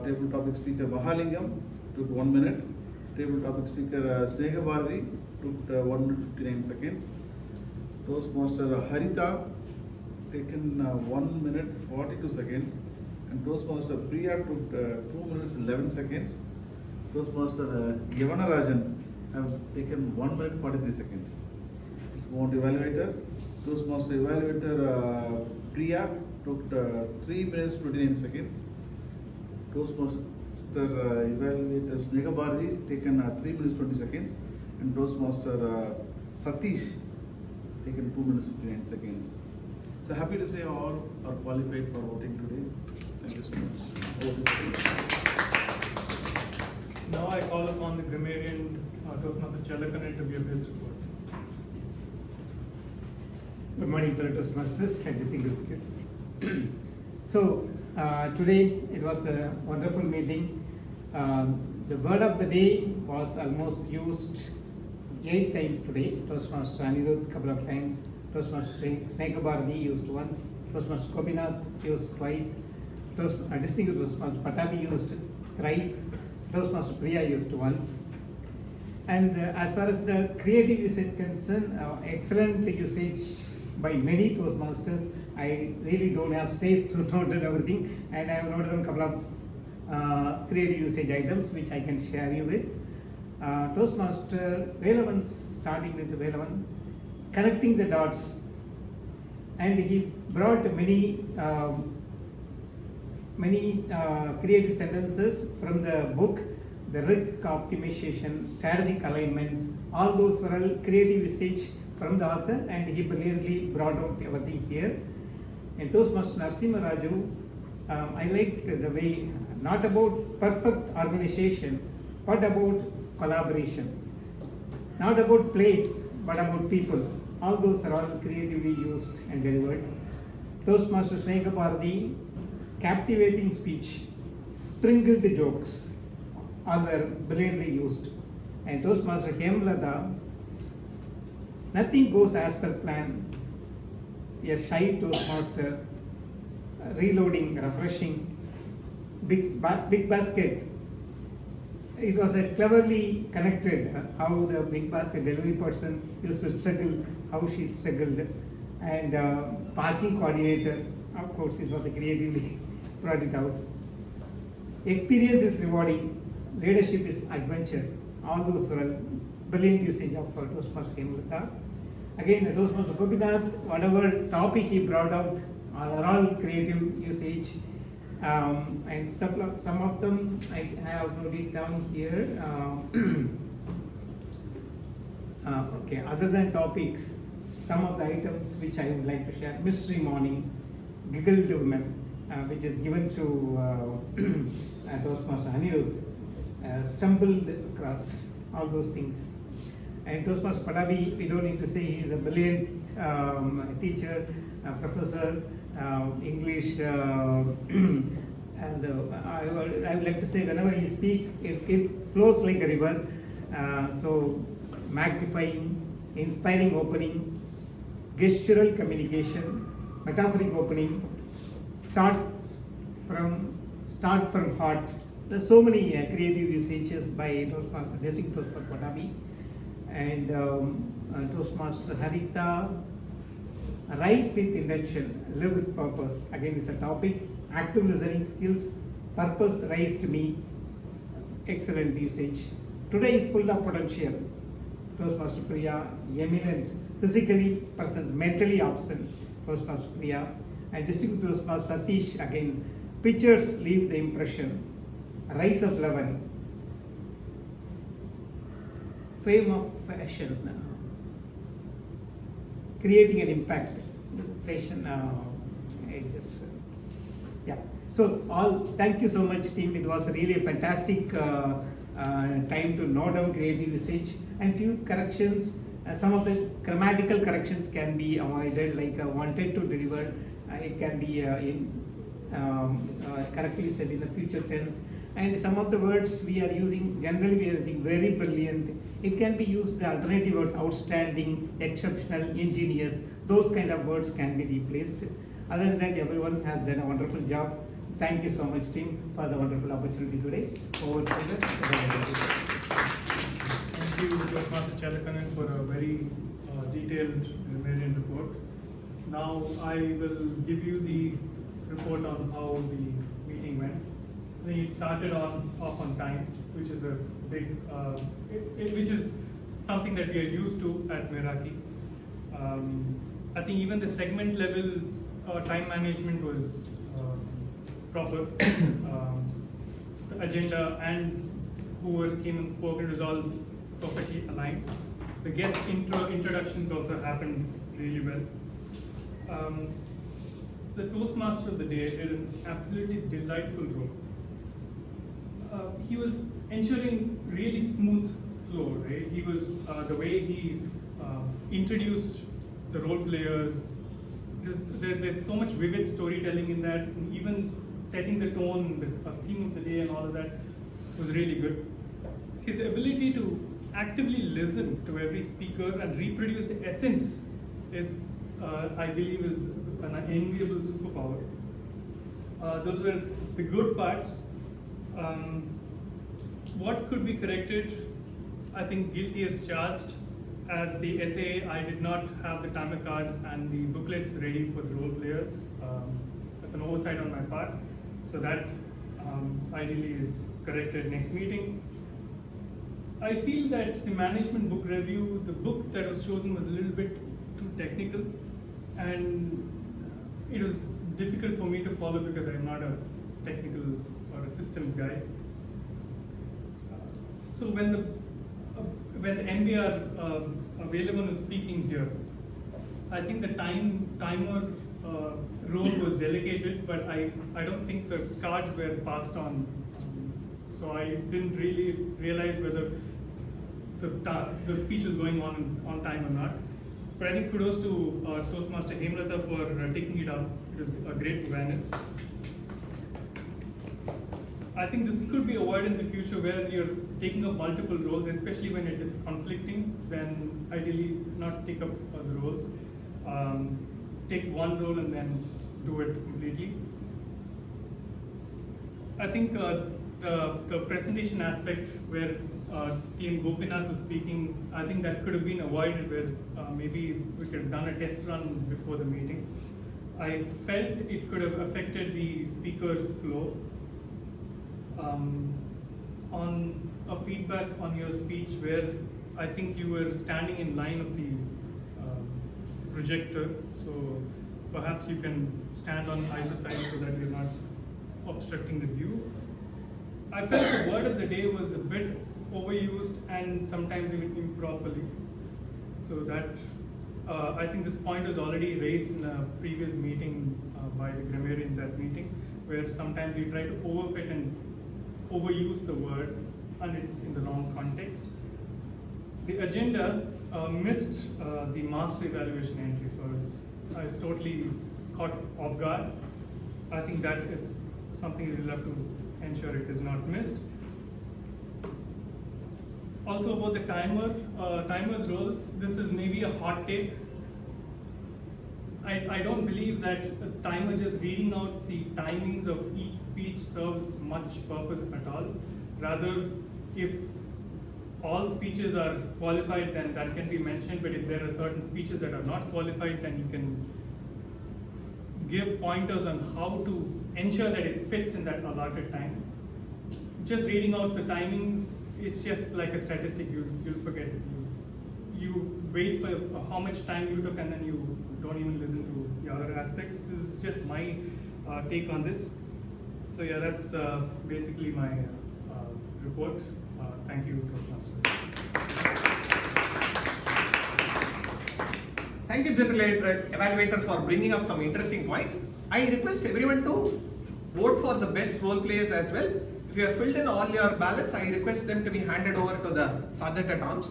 Table topic speaker Mahalingam took 1 minute. Table topic speaker Sneha Bharati took 1 minute 59 seconds. Toastmaster Harita taken 1 minute 42 seconds. And Toastmaster Priya took 2 minutes 11 seconds. Toastmaster Yavana Rajan have taken 1 minute 43 seconds. Let's move on to evaluator. Toastmaster evaluator Priya took 3 minutes 29 seconds. Toastmaster evaluator Sneha Bharati taken 3 minutes 20 seconds. And Toastmaster Satish taken 2 minutes 59 seconds. So happy to say all are qualified for voting today. Thank you so much. Now I call upon the grammarian Toastmaster Chalakanan to give his report. Good morning, fellow Toastmasters and distinguished guests. So, today it was a wonderful meeting. The word of the day was almost used 8 times today. Toastmaster Anirudh couple of times. Toastmaster Snekabardi used once. Toastmaster Gopinath used twice. Distinguished Toastmaster Patabi used thrice. Toastmaster Priya used once. And as far as the creative usage concerned, excellent usage by many Toastmasters. I really don't have space to note down everything, and I have noted down a couple of creative usage items which I can share you with. Toastmaster relevance, starting with relevant, connecting the dots, and he brought many creative sentences from the book, the risk optimization, strategic alignments. All those were all creative usage from the author, and he brilliantly brought out everything here. And Toastmaster Narasimha Raju, I liked the way, not about perfect organization, but about collaboration. Not about place, but about people. All those are all creatively used and delivered. Toastmaster Sneka Bharati, captivating speech, sprinkled jokes, all were brilliantly used. And Toastmaster Hemlata, nothing goes as per plan. A shy Toastmaster, reloading, refreshing, big basket. It was a cleverly connected how the big basket delivery person used to struggle, how she struggled, and parking coordinator, of course, it was a creatively brought it out. Experience is rewarding, leadership is adventure. All those were brilliant usage of Toastmaster Hemlata. Again, Toastmaster Gopinath, whatever topic he brought out are all creative usage. And some of them I have noted down here. Okay, other than topics, some of the items which I would like to share. Mystery morning, giggled women, which is given to Toastmaster Anirudh, stumbled across, all those things. And Toastmaster Padabi, we don't need to say he is a brilliant teacher, professor, English, and I would like to say whenever he speaks, it flows like a river. So magnifying, inspiring opening, gestural communication, metaphoric opening, start from heart. There's so many creative usages by Toastmaster Padabi. And Toastmaster Harita, rise with intention, live with purpose. Again, it's a topic, active listening skills, purpose rise to me, excellent usage. Today is full of potential. Toastmaster Priya, eminent, physically present, mentally absent. Toastmaster Priya. And District Toastmaster Satish, again, pictures leave the impression, rise of 11. Fame of fashion, creating an impact. Fashion, yeah. So thank you so much, team. It was really a fantastic time to note down creative usage and few corrections. Some of the grammatical corrections can be avoided, like wanted to deliver. It can be correctly said in the future tense. And some of the words we are using, generally we are using very brilliant. It can be used, the alternative words, outstanding, exceptional, ingenious. Those kind of words can be replaced. Other than that, everyone has done a wonderful job. Thank you so much, team, for the wonderful opportunity today. Over to the Thank you, Toastmaster Chalakanan, for a very detailed grammarian report. Now I will give you the report on how the meeting went. I think it started off on time, which is a big, which is something that we are used to at Meraki. I think even the segment level time management was proper. The agenda and whoever came and spoke, it was all perfectly aligned. The guest introductions also happened really well. The Toastmaster of the day did an absolutely delightful role. He was ensuring really smooth flow, right? He was, the way he introduced the role players, there's so much vivid storytelling in that, and even setting the tone, the theme of the day and all of that was really good. His ability to actively listen to every speaker and reproduce the essence is, I believe, is an enviable superpower. Those were the good parts. What could be corrected? I think guilty as charged. As the SA, I did not have the timer cards and the booklets ready for the role players. That's an oversight on my part. So that ideally is corrected next meeting. I feel that the management book review, the book that was chosen was a little bit too technical, and it was difficult for me to follow because I'm not a technical or a systems guy. So when the NBR available was speaking here, I think the timer role was delegated, but I don't think the cards were passed on. So I didn't really realize whether the speech was going on time or not. But I think kudos to Toastmaster Hemlata for taking it up. It was a great awareness. I think this could be avoided in the future where you're taking up multiple roles, especially when it is conflicting. Then ideally not take up the roles. Take one role and then do it completely. I think the presentation aspect where TM Gopinath was speaking, I think that could have been avoided where maybe we could have done a test run before the meeting. I felt it could have affected the speaker's flow. On a feedback on your speech where I think you were standing in line of the projector, so perhaps you can stand on either side so that you're not obstructing the view. I felt the word of the day was a bit overused and sometimes even improperly. So that I think this point was already raised in a previous meeting by the grammarian in that meeting, where sometimes we try to overfit and overuse the word and it's in the wrong context. The agenda missed the master evaluation entry, so I was totally caught off guard. I think that is something we'll have to ensure it is not missed. Also about the timer's role, this is maybe a hot take. I don't believe that a timer just reading out the timings of each speech serves much purpose at all. Rather, if all speeches are qualified, then that can be mentioned, but if there are certain speeches that are not qualified, then you can give pointers on how to ensure that it fits in that allotted time. Just reading out the timings, it's just like a statistic, you'll forget it. You wait for how much time you took and then you don't even listen to the other aspects. This is just my take on this. So yeah, that's basically my report. Thank you, Toastmaster. Thank you, General Evaluator, for bringing up some interesting points. I request everyone to vote for the best role players as well. If you have filled in all your ballots, I request them to be handed over to the Sergeant at Arms.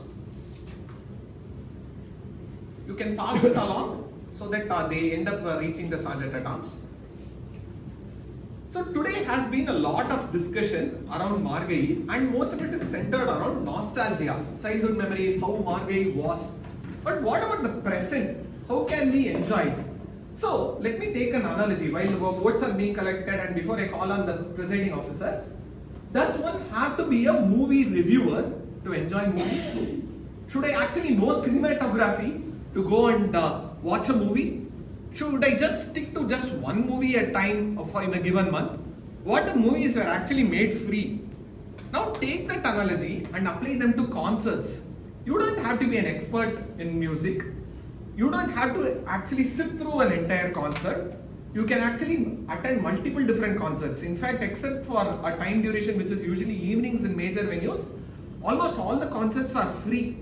You can pass it along so that they end up reaching the Sergeant at Arms. So today has been a lot of discussion around Margai, and most of it is centered around nostalgia, childhood memories, how Margai was. But what about the present? How can we enjoy it? So let me take an analogy while votes are being collected and before I call on the presiding officer. Does one have to be a movie reviewer to enjoy movies? Should I actually know cinematography to go and watch a movie? Should I just stick to just one movie at a time in a given month? What movies are actually made free? Now take that analogy and apply them to concerts. You don't have to be an expert in music. You don't have to actually sit through an entire concert. You can actually attend multiple different concerts. In fact, except for a time duration which is usually evenings in major venues, almost all the concerts are free.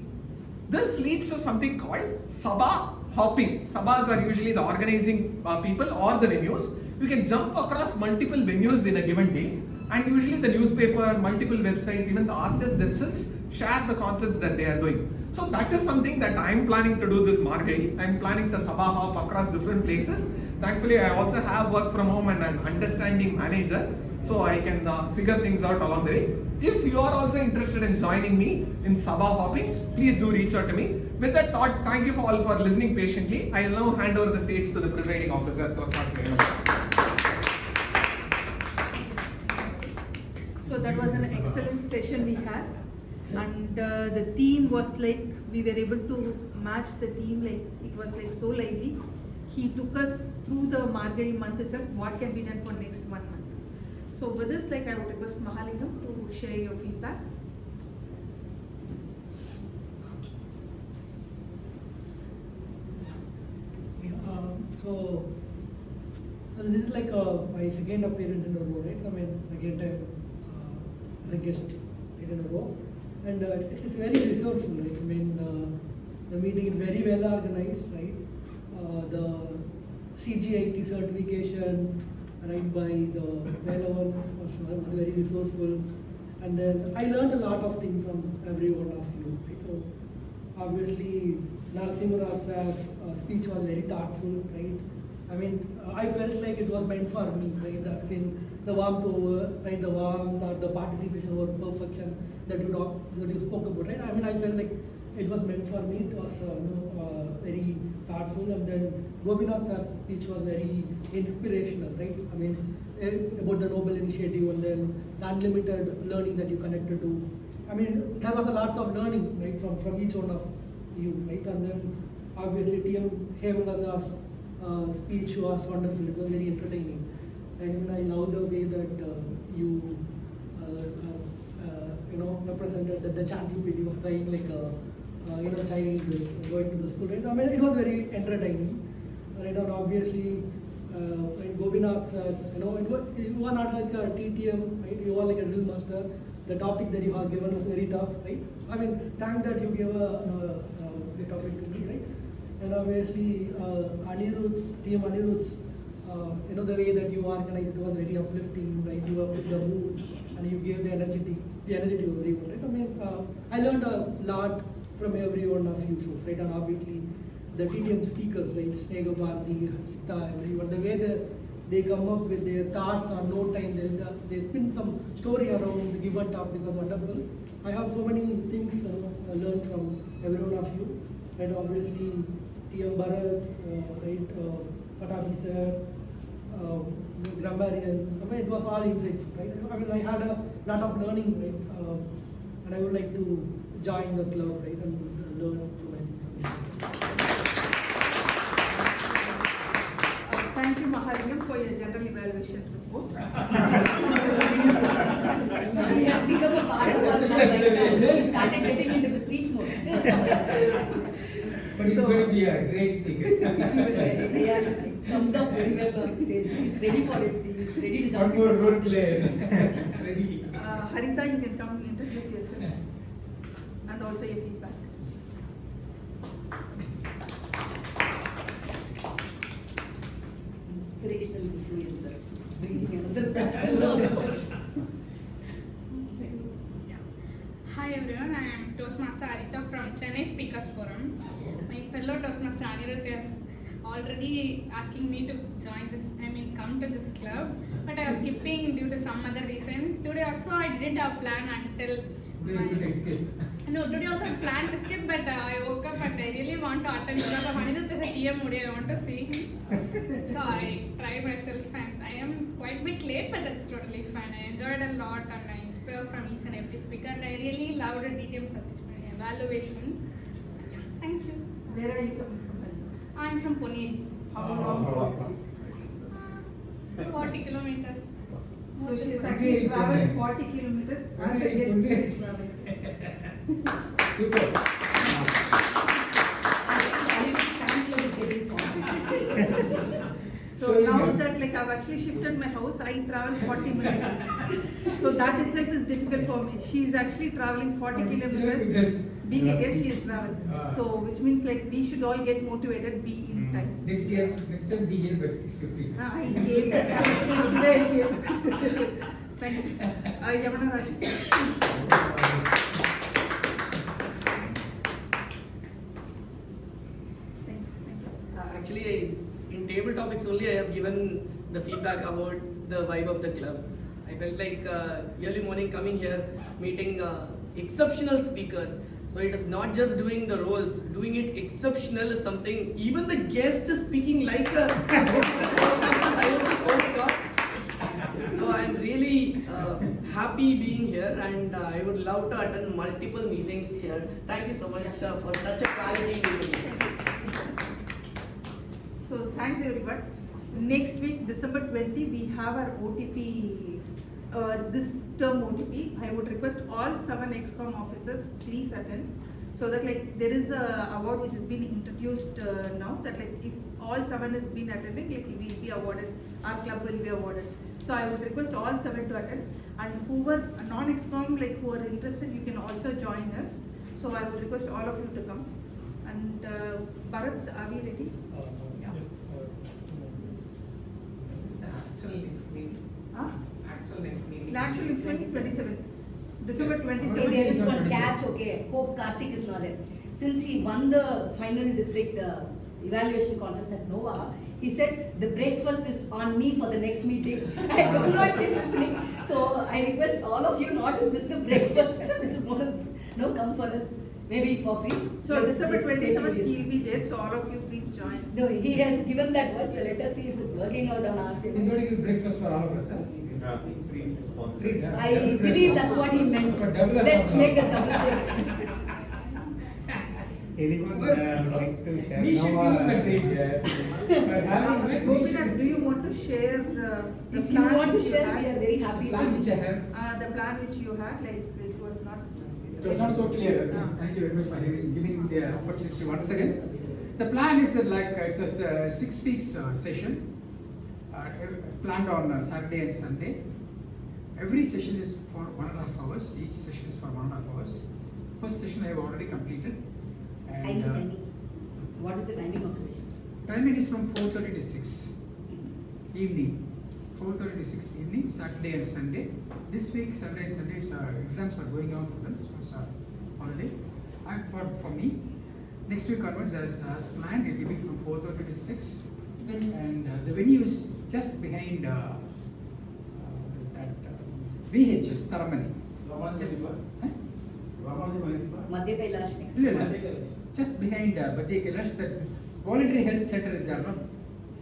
This leads to something called Sabha hopping. Sabhas are usually the organizing people or the venues. You can jump across multiple venues in a given day, and usually the newspaper, multiple websites, even the artists themselves share the concerts that they are doing. So that is something that I am planning to do this Margari. I am planning to Sabha hop across different places. Thankfully, I also have work from home and an understanding manager, so I can figure things out along the way. If you are also interested in joining me in Sabha hopping, please do reach out to me. With that thought, thank you all for listening patiently. I will now hand over the stage to the presiding officer. So that was an excellent session we had, and the theme was like, we were able to match the theme, like it was like so lively. He took us through the Margari month itself, what can be done for next 1 month. So with this, like, I would request Mahalingam to share your feedback. So this is like my second appearance in a row, right? I mean, second time as a guest in a row, and it's very resourceful, right? I mean, the meeting is very well organized, right? The CG80 certification, right, by the well-known was very resourceful, and then I learned a lot of things from every one of you, right? So obviously, Narasimha Raj's speech was very thoughtful, right? I mean, I felt like it was meant for me, right? I mean, the warmth over, right? The warmth or the participation over perfection that you spoke about, right? I mean, I felt like it was meant for me. It was very thoughtful, and then Gopinath's speech was very inspirational, right? I mean, about the Noble Initiative and then the unlimited learning that you connected to. I mean, there was a lot of learning, right, from each one of you, right? And then obviously TM Hemanada's speech was wonderful. It was very entertaining, and I love the way that you represented that the ChatGPT was crying like a child going to the school, right? I mean, it was very entertaining, right? And obviously, when Gopinath says, you are not like a TTM, right? You are like a drill master. The topic that you have given was very tough, right? I mean, thank that you gave a topic to me, right? And obviously, Team Anirudh's, the way that you organized, it was very uplifting, right? You uplifted the mood, and you gave the energy to everyone, right? I mean, I learned a lot from every one of you folks, right? And obviously, the TTM speakers, right? Snega Bharti, Hita, everyone, the way they come up with their thoughts on no time, they spin some story around the given topic was wonderful. I have so many things learned from every one of you, right? Obviously, TM Bharat, right? Pataki sir, grammarian, I mean, it was all insightful, right? I mean, I had a lot of learning, right? And I would like to join the club, right? And learn from it. Thank you, Mahalingam, for your general evaluation report. He has become a part of us now right now. He started getting into the speech mode. But he's going to be a great speaker. He comes up very well on stage. He's ready for it. He's ready to jump. One more role player. Ready. Harita, you can come and introduce yourself and also your feedback. Inspirational influencer, bringing another person also. Hi everyone, I am Toastmaster Arita from Chennai Speakers Forum. My fellow Toastmaster Anirudh is already asking me to join this, come to this club, but I was skipping due to some other reason. Today also I didn't have plan until today also I planned to skip, but I woke up and I really want to attend because of Anirudh is a TM Modi, I want to see him. So I tried myself and I am quite a bit late, but that's totally fine. I enjoyed a lot and I inspired from each and every speaker, and I really loved the DTM evaluation. Yeah, thank you. Where are you coming from? I'm from Pune. How long? 40 kilometers. So she has actually traveled 40 kilometers as a guest travel. Super. So now that I've actually shifted my house, I travel 40 minutes. So that itself is difficult for me. She is actually traveling 40 kilometers being a guest, she has traveled. So, which means like we should all get motivated, be in time. Next time be here by 6:50. I came. Today I came. Thank you. Yamana Raju. Actually, in table topics only, I have given the feedback about the vibe of the club. I felt like early morning coming here, meeting exceptional speakers. So it is not just doing the roles, doing it exceptional is something. Even the guest is speaking like a. So I'm really happy being here, and I would love to attend multiple meetings here. Thank you so much for such a quality meeting. So thanks everyone. Next week, December 20, we have our OTP, this term OTP. I would request all 7 ExCom officers, please attend. So that like there is a award which has been introduced now, that like if all 7 has been attending, like we will be awarded, our club will be awarded. So I would request all 7 to attend, and whoever non-ExCom like who are interested, you can also join us. So I would request all of you to come. And Bharat, are we ready? Yes. The actual next meeting. Huh? Actual next meeting. The actual next meeting is 27th. December Okay, 27th. there is one catch, okay. Hope Karthik is not there. Since he won the final district evaluation conference at Nova, he said the breakfast is on me for the next meeting. I don't know if he's listening. So I request all of you not to miss the breakfast, which is going to come for us, maybe for free. So Let's December just stay 27th, curious. he will be there. So all of you please join. No, he has given that word, so let us see if it's working out on our He's favor. going to give breakfast for all of us, huh? Treat, huh? I believe that's what he meant. For double or Let's something. make a double check. Anyone like to share? We should give him a treat. Gopinath, do you want to share the If you plan want to which you share, had? we are very happy Plan which I to. have. The plan which you had, like it was not. It was not so clear. Thank you very much for giving the opportunity once again. The plan is that like it's a 6 weeks session planned on Saturday and Sunday. Every session is for 1.5 hours. Each session is for 1.5 hours. First session I have already completed. And Timing. What is the timing of the session? timing is from 4:30 to 6 evening. 4:30 to 6 evening, Saturday and Sunday. This week, Sunday and Sunday, exams are going on for them, so it's a holiday. And for me, next week onwards, as planned, it will be from 4:30 to 6. And the venue is just behind VHS, Taramani. Just, huh? Madhya Kailash next. Just behind Madhya Kailash, that voluntary health center is there, no?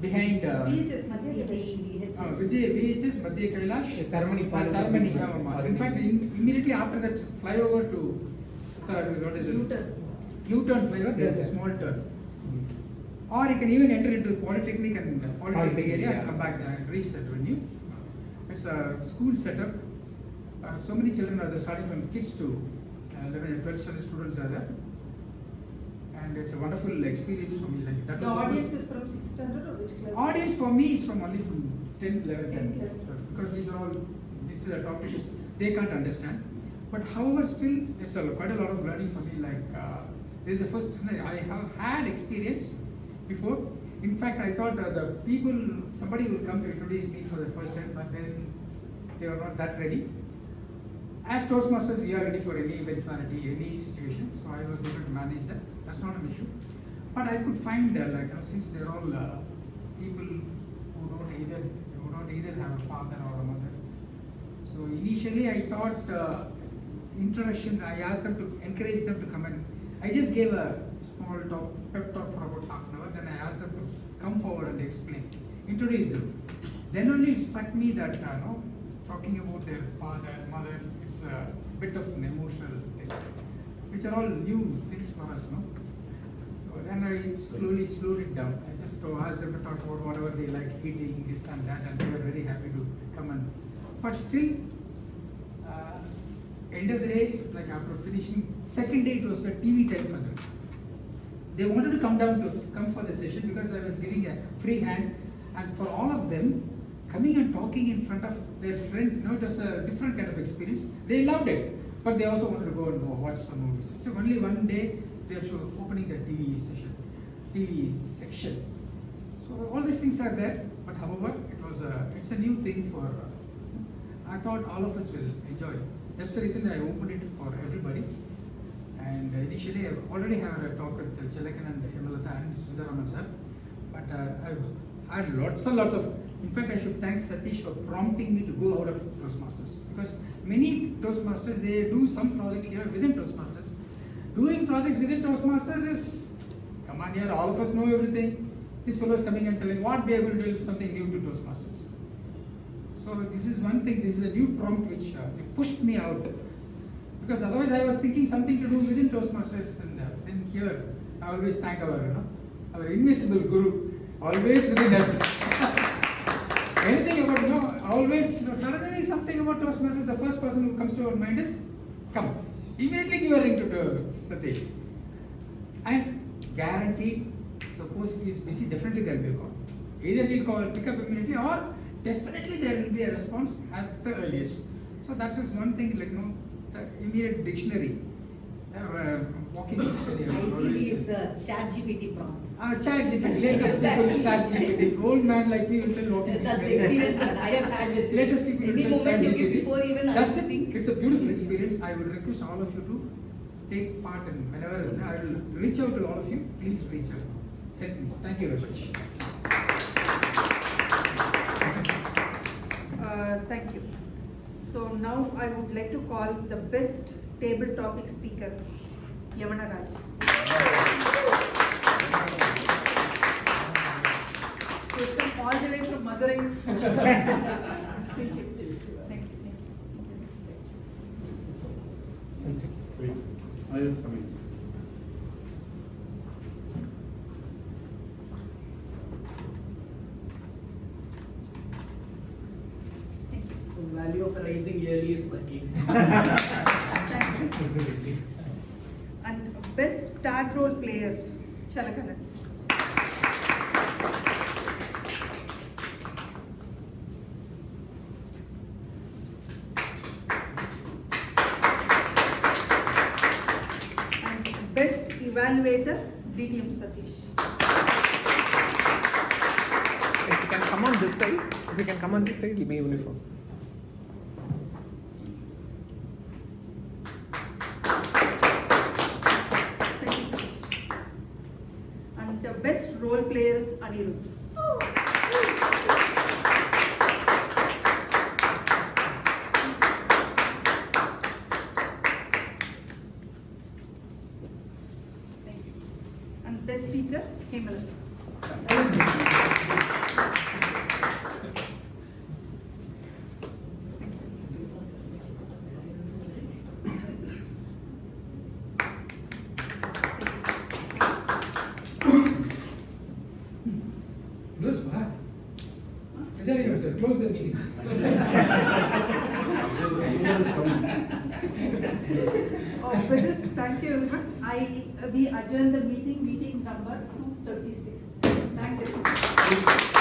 Behind VHS, VHS. VHS, Madhya Kailash. Taramani Taramani. In fact, immediately after that flyover to what is it? U-turn. U-turn flyover, there is a small turn. Or you can even enter into Polytechnic and Polytechnic area and come back and reach that venue. It's a school setup. So many children are there, starting from kids to 11 and 12 students are there. And it's a wonderful experience for me. Like that The was audience is from 6th standard or which class? Audience for me is from only from 10th, 11th, 10th, 10th. Because these are all, this is a topic they can't understand. But however, still, it's quite a lot of learning for me. Like, this is the first time I have had experience before. In fact, I thought somebody will come to introduce me for the first time, but then they were not that ready. As Toastmasters, we are ready for any eventuality, any situation. So I was able to manage that. That's not an issue. But I could find, since they're all people who don't either have a father or a mother. So initially, I thought introduction. I asked them to encourage them to come in. I just gave a small pep talk for about half an hour. Then I asked them to come forward and explain, introduce them. Then only it struck me that talking about their father, mother, it's a bit of an emotional thing, which are all new things for us, no? So then I slowly slowed it down. I just asked them to talk about whatever they like eating, this and that, and they were very happy to come and. But still, end of the day, like after finishing, second day it was a TV time for them. They wanted to come for the session because I was giving a free hand, and for all of them, coming and talking in front of their friend, it was a different kind of experience. They loved it. but they also wanted to go and watch some movies. So only one day they are opening the TV section. So all these things are there, but however, it's a new thing for. I thought all of us will enjoy. That's the reason I opened it for everybody. And initially, I already had a talk with Chalakan and Yamalata and Sundaraman sir. But I've had lots of. In fact, I should thank Satish for prompting me to go out of Toastmasters, because many Toastmasters, they do some project here within Toastmasters. Doing projects within Toastmasters is, come on here, all of us know everything. This fellow is coming and telling what we are going to do something new to Toastmasters. So this is one thing, this is a new prompt which pushed me out. Because otherwise I was thinking something to do within Toastmasters, and then here I always thank our invisible guru, always within us. Anything about, always, suddenly something about Toastmasters, the first person who comes to our mind is, come, immediately give a ring to Satish. And guaranteed, suppose if he is busy, definitely there will be a call. Either he will pick up immediately, or definitely there will be a response at the earliest. So that is one thing, the immediate dictionary. Walking. I think he is ChatGPT prompt. ChatGPT, latest people ChatGPT. Old man like me will tell walking. That's the experience that I have had with latest people any will tell moment you give ChatGPT. before even That's answering. it. It's a beautiful experience. I would request all of you to take part in whenever I will reach out to all of you. Please reach out. Help me. Thank you very much. Thank you. So now I would like to call the best table topic speaker, Yamana Raj. He's come all the way from Madurai. Thank you. Wait, I am coming. So value of rising yearly is working. Thank you. And best tag role player, Chalakanan. And best evaluator, DTM Satish. If you can come on this side, it will be uniform. Thank you, Satish. And the best role players, Anirudh. Thank you. And best speaker, Hemala. Close what? Presenting yourself, close the meeting. With this, thank you everyone. We adjourn the meeting number 236. Thanks everyone.